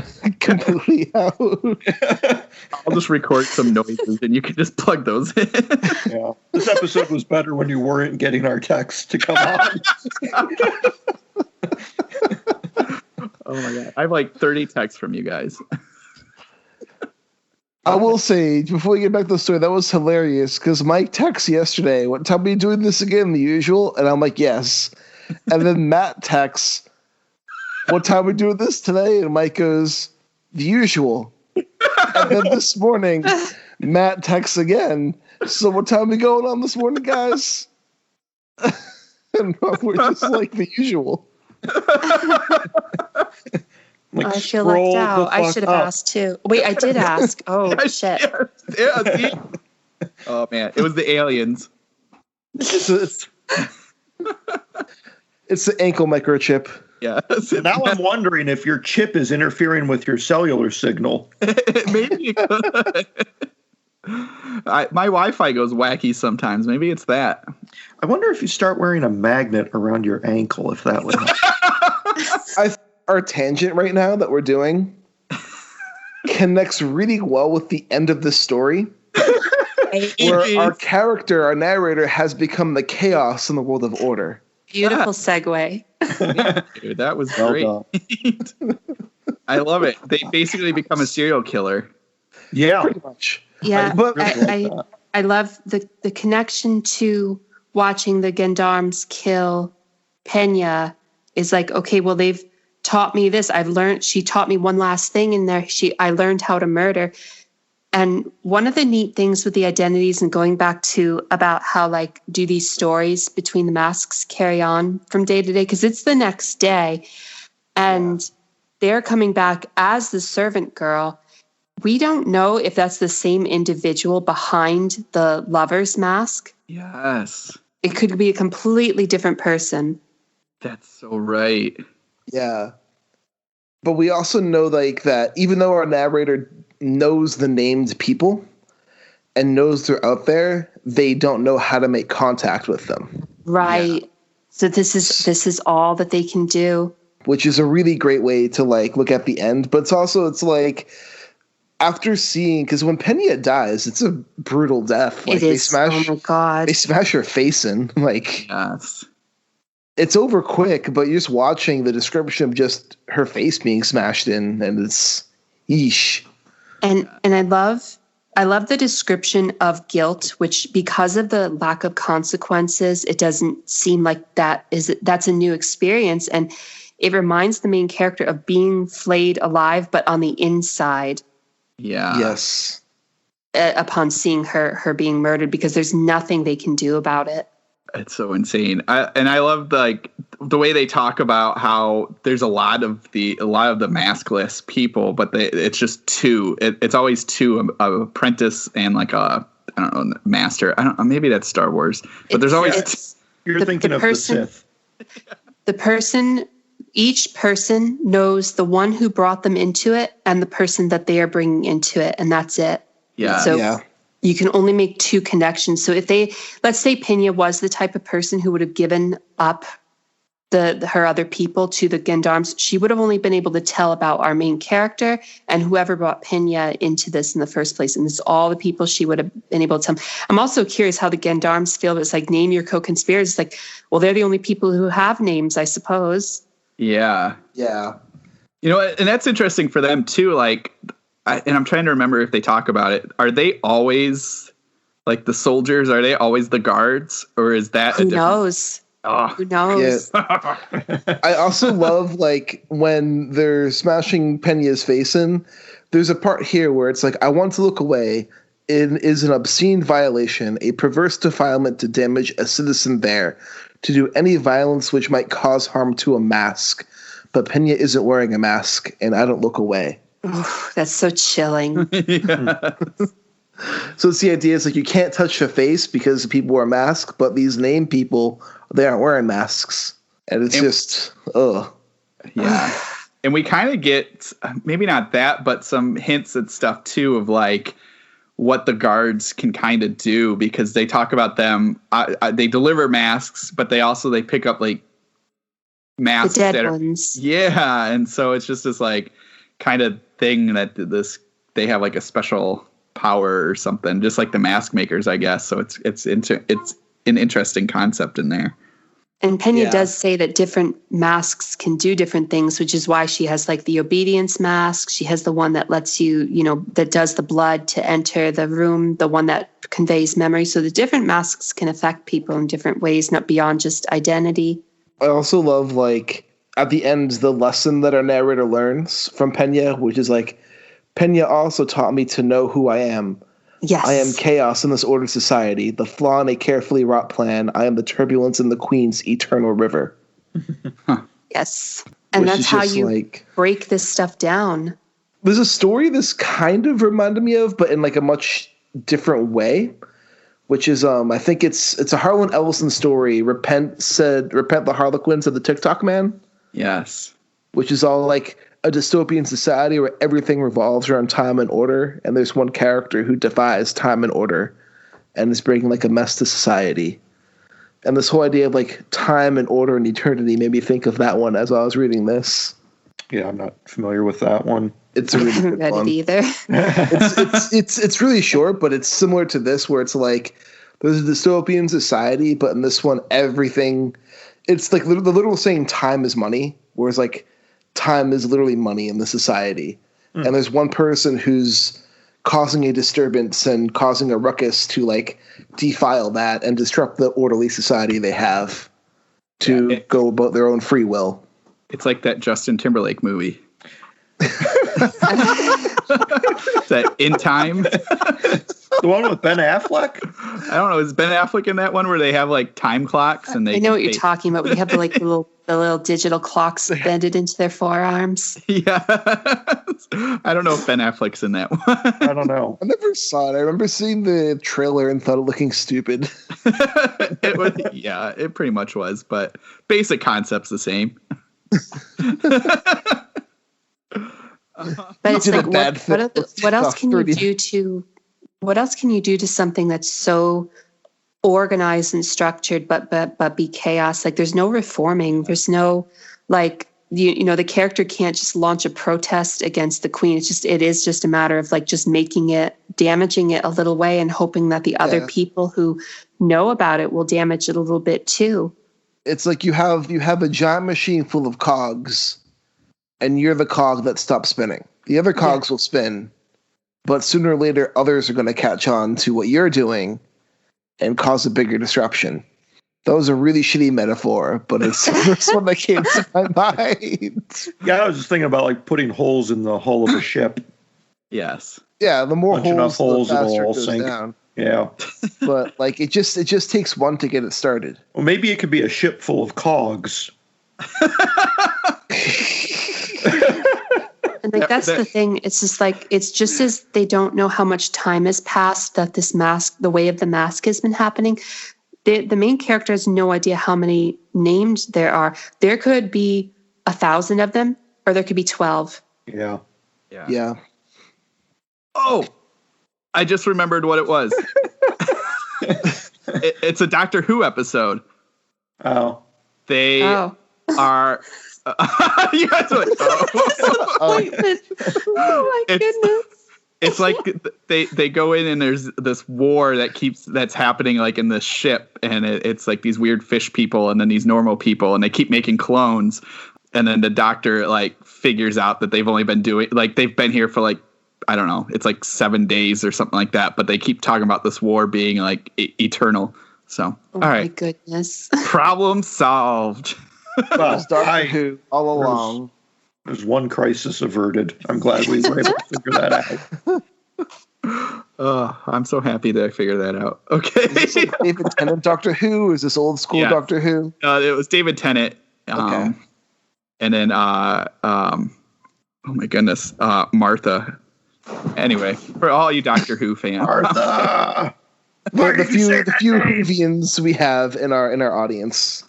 completely out. I'll just record some noises and you can just plug those in. Yeah. This episode was better when you weren't getting our texts to come on. Oh my god. I have like 30 texts from you guys. I will say, before we get back to the story, that was hilarious because Mike texted yesterday, "What time are you doing this again? The usual?" And I'm like, "Yes." And then Matt texts, "What time are we doing this today?" And Mike goes, "The usual." And then this morning, Matt texts again, "So what time are we going on this morning, guys?" And we're just like, "The usual." Like, I feel left out. I should have asked too. Wait, I did ask. Oh, shit. Yeah, see? Oh, man. It was the aliens. It's the ankle microchip. Yeah. Now I'm wondering if your chip is interfering with your cellular signal. Maybe it could. My Wi-Fi goes wacky sometimes. Maybe it's that. I wonder if you start wearing a magnet around your ankle, if that would help. Our tangent right now that we're doing connects really well with the end of this story, where our character, our narrator, has become the chaos in the world of order. Beautiful segue. Yeah, dude, that was great. I love it. They basically become a serial killer. Yeah, pretty much. Yeah, But I love the connection to watching the gendarmes kill Pena is like, okay, well, they've taught me this. She taught me one last thing in there. I learned how to murder. And one of the neat things with the identities and going back to about how like, do these stories between the masks carry on from day to day? Because it's the next day and they're coming back as the servant girl. We don't know if that's the same individual behind the lover's mask. Yes. It could be a completely different person. That's so right. Yeah. But we also know like that even though our narrator knows the named people and knows they're out there, they don't know how to make contact with them. Right. Yeah. So this is all that they can do. Which is a really great way to like look at the end. But it's like after seeing, because when Pena dies, it's a brutal death. Like it is. Oh my god! They smash her face in. Like yes, it's over quick. But you're just watching the description of just her face being smashed in, and it's yeesh. And I love the description of guilt, which because of the lack of consequences, it doesn't seem like that's a new experience, and it reminds the main character of being flayed alive, but on the inside. Yeah. Yes. Upon seeing her being murdered, because there's nothing they can do about it. It's so insane. I love the way they talk about how there's a lot of the maskless people, but it's just two. It's always two, a apprentice and like a I don't know master. I don't know, maybe that's Star Wars, but there's always you're thinking of the Sith. The person. Each person knows the one who brought them into it and the person that they are bringing into it, and that's it. Yeah. So you can only make two connections. So if let's say Pena was the type of person who would have given up her other people to the gendarmes, she would have only been able to tell about our main character and whoever brought Pena into this in the first place. And it's all the people she would have been able to tell. I'm also curious how the gendarmes feel. It's like, name your co-conspirators. It's like, well, they're the only people who have names, I suppose. Yeah. Yeah. You know, and that's interesting for them too. Like, and I'm trying to remember if they talk about it. Are they always like the soldiers? Are they always the guards? Or is that who knows? Oh. Who knows? Yeah. I also love like when they're smashing Pena's face in, there's a part here where it's like, I want to look away. It is an obscene violation, a perverse defilement to damage a citizen there, to do any violence which might cause harm to a mask. But Pena isn't wearing a mask, and I don't look away. Ooh, that's so chilling. So it's the idea, it's like you can't touch the face because people wear masks, but these named people, they aren't wearing masks. And it's just, ugh. Yeah. And we kind of get, maybe not that, but some hints and stuff too of like what the guards can kind of do, because they talk about them. They deliver masks, but they pick up like masks. The dead ones. Yeah. And so it's just this like kind of thing that they have like a special power or something, just like the mask makers, I guess. So it's an interesting concept in there. And Pena does say that different masks can do different things, which is why she has like the obedience mask. She has the one that lets you, that does the blood to enter the room, the one that conveys memory. So the different masks can affect people in different ways, not beyond just identity. I also love, like, at the end, the lesson that our narrator learns from Pena, which is like, Pena also taught me to know who I am. Yes. I am chaos in this ordered society, the flaw in a carefully wrought plan. I am the turbulence in the Queen's eternal river. Yes. And that's how you break this stuff down. There's a story this kind of reminded me of, but in like a much different way, which is, I think it's a Harlan Ellison story. Repent the Harlequin, said the TikTok man. Yes. Which is all like a dystopian society where everything revolves around time and order, and there's one character who defies time and order and is bringing like a mess to society. And this whole idea of like time and order and eternity made me think of that one as I was reading this. Yeah, I'm not familiar with that one. It's a really good read one. it either. It's really short, but it's similar to this, where it's like there's a dystopian society, but in this one, everything, it's like the literal saying time is money, whereas like time is literally money in the society. And there's one person who's causing a disturbance and causing a ruckus to like defile that and disrupt the orderly society they have to go about their own free will. It's like that Justin Timberlake movie. Is that In Time? The one with Ben Affleck? I don't know. Is Ben Affleck in that one where they have like time clocks and I know what you're talking about. We have the little digital clocks bended into their forearms. Yeah. I don't know if Ben Affleck's in that one. I don't know. I never saw it. I remember seeing the trailer and thought it looking stupid. It pretty much was, but basic concept's the same. But it's like, what else can you do to something that's so organized and structured, but be chaos? Like, there's no reforming. There's no like, the character can't just launch a protest against the Queen. It is just a matter of like just damaging it a little way and hoping that the other people who know about it will damage it a little bit too. It's like you have a giant machine full of cogs, and you're the cog that stops spinning. The other cogs will spin, but sooner or later, others are going to catch on to what you're doing and cause a bigger disruption. That was a really shitty metaphor, but it's the first one that came to my mind. Yeah, I was just thinking about like putting holes in the hull of a ship. Yes. Yeah, the more holes, the faster it'll all it goes sink. down. Yeah. But like it just takes one to get it started. Well, maybe it could be a ship full of cogs. And like that's the thing. It's just like it's just as they don't know how much time has passed that this mask, the way of the mask, has been happening. The main character has no idea how many named there are. There could be 1,000 of them, or there could be 12. Yeah. Yeah. Oh, I just remembered what it was. It's a Doctor Who episode. Oh. They are. You guys are like, Oh my goodness. It's like they go in and there's this war that's happening like in this ship, and it's like these weird fish people and then these normal people, and they keep making clones, and then the Doctor like figures out that they've only been doing like they've been here for like, I don't know, it's like 7 days or something like that, but they keep talking about this war being like eternal. So all right, my goodness. problem solved. Well, Doctor Who all along. There's one crisis averted. I'm glad we were able to figure that out. Oh, I'm so happy that I figured that out. Okay. Is this like David Tennant Doctor Who? Is this old school Doctor Who? It was David Tennant. Okay. And then, oh my goodness, Martha. Anyway, for all you Doctor Who fans. Martha! The few Whovians we have in our audience.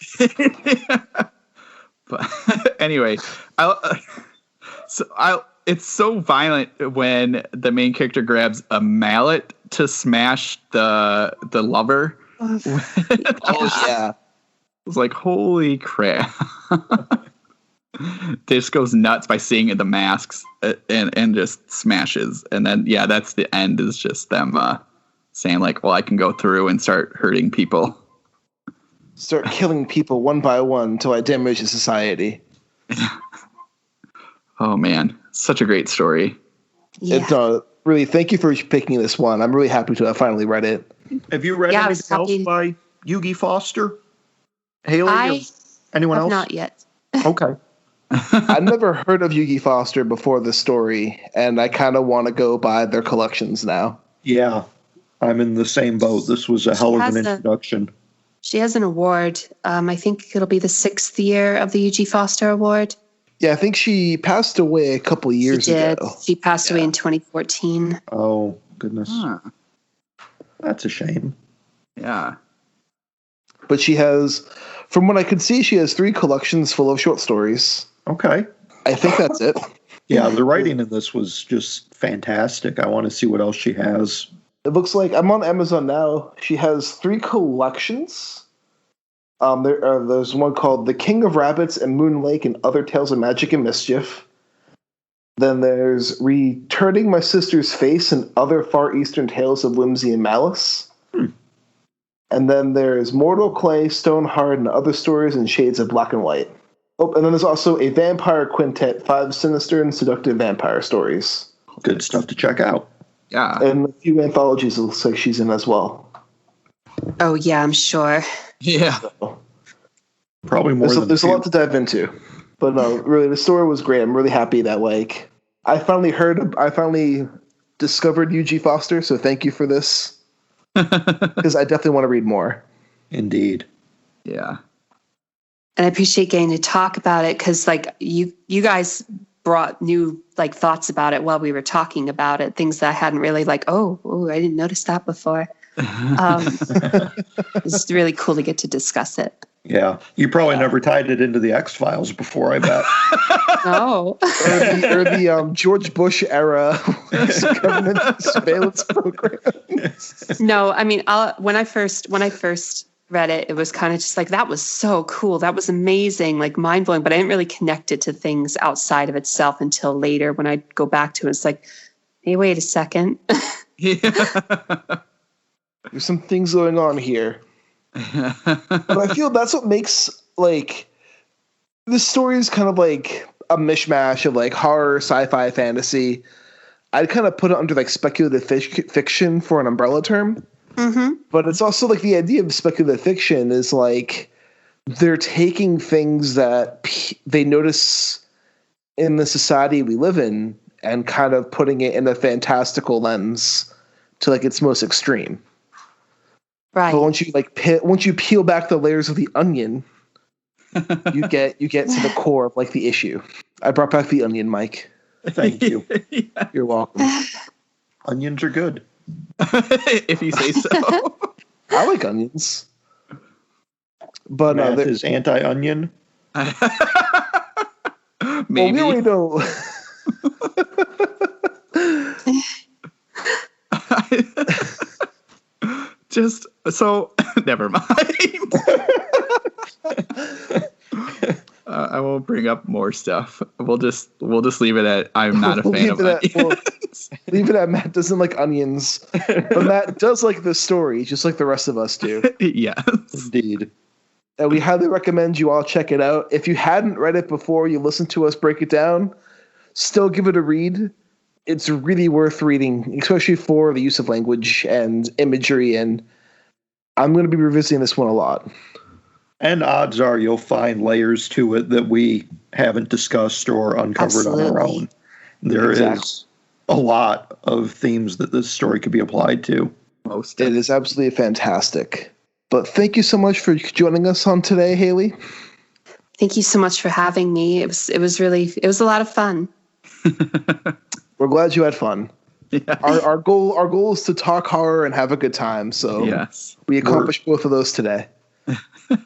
But anyway, it's so violent when the main character grabs a mallet to smash the lover. Oh yeah. It's like, holy crap. Just goes nuts by seeing the masks and just smashes. And then, that's the end, is just them saying like, well, I can go through and start hurting people. Start killing people one by one till I damage the society. Oh, man. Such a great story. Yeah. Really, thank you for picking this one. I'm really happy to have finally read it. Have you read anything else by Eugie Foster? Hailey? Anyone else? Not yet. Okay. I've never heard of Eugie Foster before this story, and I kind of want to go buy their collections now. Yeah, I'm in the same boat. This was a hell of an introduction. She has an award. I think it'll be the 6th year of the Eugie Foster Award. Yeah, I think she passed away a couple years ago. She passed away in 2014. Oh, goodness. That's a shame. Yeah. But she has, from what I could see, she has 3 collections full of short stories. Okay. I think that's it. Yeah, the writing in this was just fantastic. I want to see what else she has. It looks like, I'm on Amazon now, she has 3 collections. There's one called The King of Rabbits and Moon Lake and Other Tales of Magic and Mischief. Then there's Returning My Sister's Face and Other Far Eastern Tales of Whimsy and Malice. And then there's Mortal Clay, Stoneheart, and Other Stories in Shades of Black and White. Oh, and then there's also a Vampire Quintet, 5 sinister and seductive vampire stories. Good stuff to check out. Yeah. And a few anthologies it looks like she's in as well. Oh, yeah, I'm sure. Yeah. So, Probably more than there's a lot to dive into. But no, really, the story was great. I'm really happy that, like, I finally discovered Eugie Foster, so thank you for this. Because I definitely want to read more. Indeed. Yeah. And I appreciate getting to talk about it because, like, you guys brought new, like, thoughts about it while we were talking about it, things that I hadn't really, like, I didn't notice that before. It's really cool to get to discuss it. Yeah. You probably never tied it into the X-Files before, I bet. No. or the George Bush era government surveillance program. No, I mean, when I first read it, it was kind of just like, that was so cool. That was amazing, like mind-blowing. But I didn't really connect it to things outside of itself until later when I go back to it. It's like, hey, wait a second. There's some things going on here. But I feel that's what makes, like, this story is kind of like a mishmash of, like, horror, sci-fi, fantasy. I'd kind of put it under, like, speculative fiction for an umbrella term. Mm-hmm. But it's also, like, the idea of speculative fiction is, like, they're taking things that they notice in the society we live in and kind of putting it in a fantastical lens to, like, its most extreme. Right. But once you peel back the layers of the onion, you get to the core of, like, the issue. I brought back the onion, Mike. Thank you. Yeah. You're welcome. Onions are good. If you say so. I like onions. But Matt is anti-onion. Maybe. Well, we already know. Just so, never mind. I won't bring up more stuff. We'll just leave it at I'm not a fan of onions. Leave it at Matt doesn't like onions, but Matt does like the story, just like the rest of us do. Yes, indeed. And we highly recommend you all check it out. If you hadn't read it before you listened to us break it down, still give it a read. It's really worth reading, especially for the use of language and imagery. And I'm going to be revisiting this one a lot. And odds are you'll find layers to it that we haven't discussed or uncovered on our own. There is a lot of themes that this story could be applied to. It is absolutely fantastic. But thank you so much for joining us on today, Hailey. Thank you so much for having me. It was a lot of fun. We're glad you had fun. Yeah. Our goal is to talk horror and have a good time. So yes, we accomplished both of those today.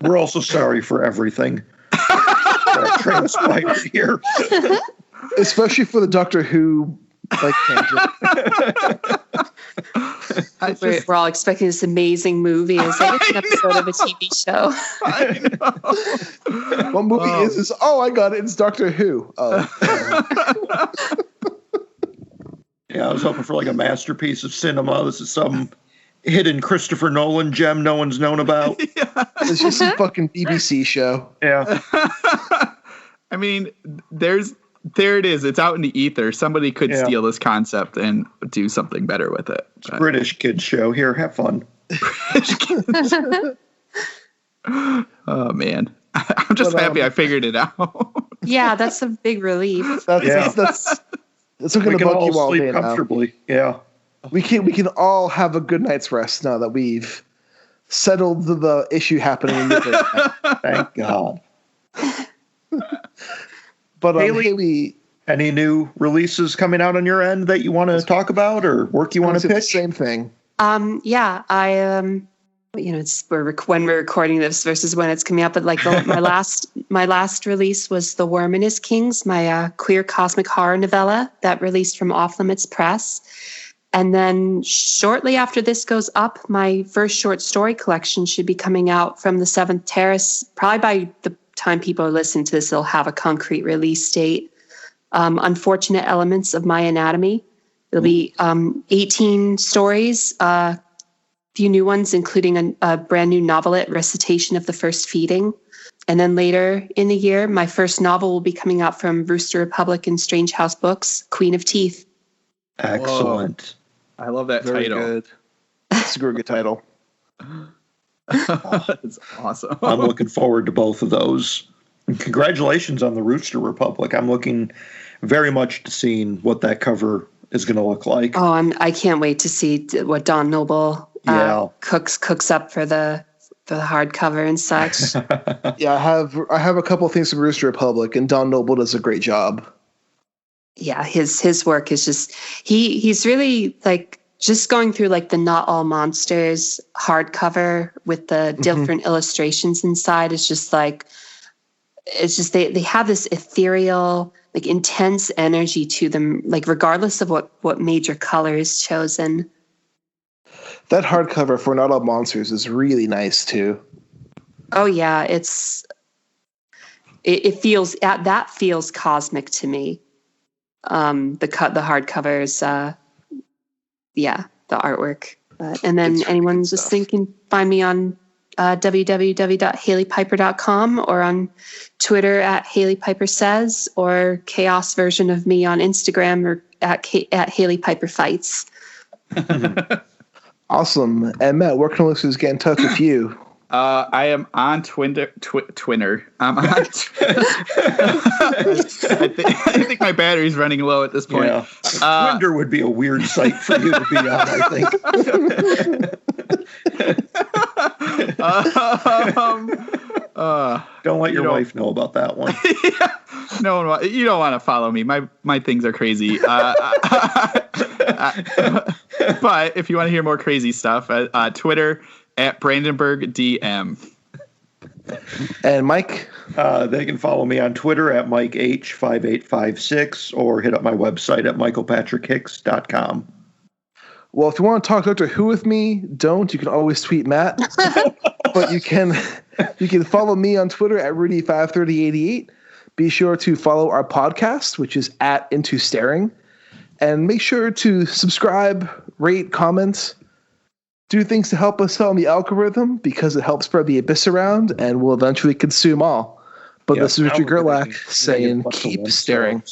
We're also sorry for everything that transpired here, especially for the Doctor Who tangent. We're all expecting this amazing movie. It's like it's an episode of a TV show. I know. What movie is? Oh, I got it. It's Doctor Who. Oh. Yeah, I was hoping for a masterpiece of cinema. This is some hidden Christopher Nolan gem no one's known about. Yeah. It's just some fucking BBC show. Yeah. I mean, there it is. It's out in the ether. Somebody could steal this concept and do something better with it. It's a British kids show. Here, have fun. British kids. Oh, man. I'm just happy I figured it out. Yeah, that's a big relief. That's going to bug you all day comfortably. Now. Yeah. We can all have a good night's rest now that we've settled the issue happening in the Thank God. But Hailey, any new releases coming out on your end that you want to talk about or work you want to pitch? Same thing. Yeah, I it's when we're recording this versus when it's coming out. But my last release was The Worm and His Kings, my queer cosmic horror novella that released from Off Limits Press. And then shortly after this goes up, my first short story collection should be coming out from the Seventh Terrace. Probably by the time people are listening to this, they'll have a concrete release date. Unfortunate Elements of My Anatomy. It'll be 18 stories, few new ones, including a brand new novelette, Recitation of the First Feeding. And then later in the year, my first novel will be coming out from Rooster Republic and Strange House Books, Queen of Teeth. Excellent. Whoa. I love that Very title. Good. It's a very good title. That's awesome. I'm looking forward to both of those. And congratulations on the Rooster Republic. I'm looking very much to seeing what that cover is going to look like. Oh, I can't wait to see what Don Noble cooks up for the hardcover and such. Yeah, I have a couple of things from Rooster Republic, and Don Noble does a great job. Yeah, his work is just he's really just going through the Not All Monsters hardcover with the different illustrations inside is just they have this ethereal, intense energy to them, regardless of what major color is chosen. That hardcover for Not All Monsters is really nice too. Oh yeah, it feels cosmic to me. The hardcovers, the artwork. And then anyone just can find me on www.haileypiper.com or on Twitter at Hailey Piper Says, or chaos version of me on Instagram or at Hailey Piper Fights. Awesome. And Matt, where can listeners get in touch with you? I am on Twitter. I'm on. I think my battery's running low at this point. Yeah. Twitter would be a weird site for you to be on, I think. Don't let your wife know about that one. Yeah, no one. You don't want to follow me. My things are crazy. But if you want to hear more crazy stuff, Twitter at Brandenburg DM. And Mike? They can follow me on Twitter at MikeH5856 or hit up my website at michaelpatrickhicks.com. Well, if you want to talk Doctor Who with me, don't. You can always tweet Matt. But you can follow me on Twitter at Rudy53088. Be sure to follow our podcast, which is at Into Staring. And make sure to subscribe, rate, comment, do things to help us out in the algorithm, because it helps spread the abyss around and will eventually consume all. But this is Richard Gerlach saying, keep staring.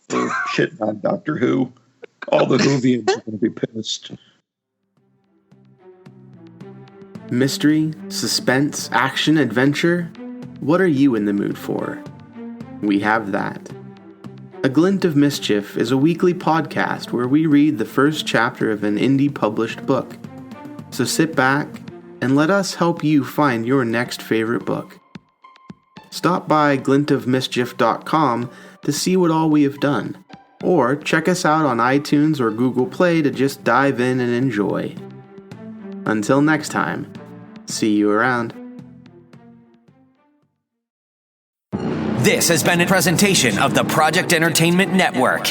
For shitting on Doctor Who. All the Whovians are going to be pissed. Mystery, suspense, action, adventure? What are you in the mood for? We have that. A Glint of Mischief is a weekly podcast where we read the first chapter of an indie published book. So sit back and let us help you find your next favorite book. Stop by glintofmischief.com to see what all we have done, or check us out on iTunes or Google Play to just dive in and enjoy. Until next time, see you around. This has been a presentation of the Project Entertainment Network.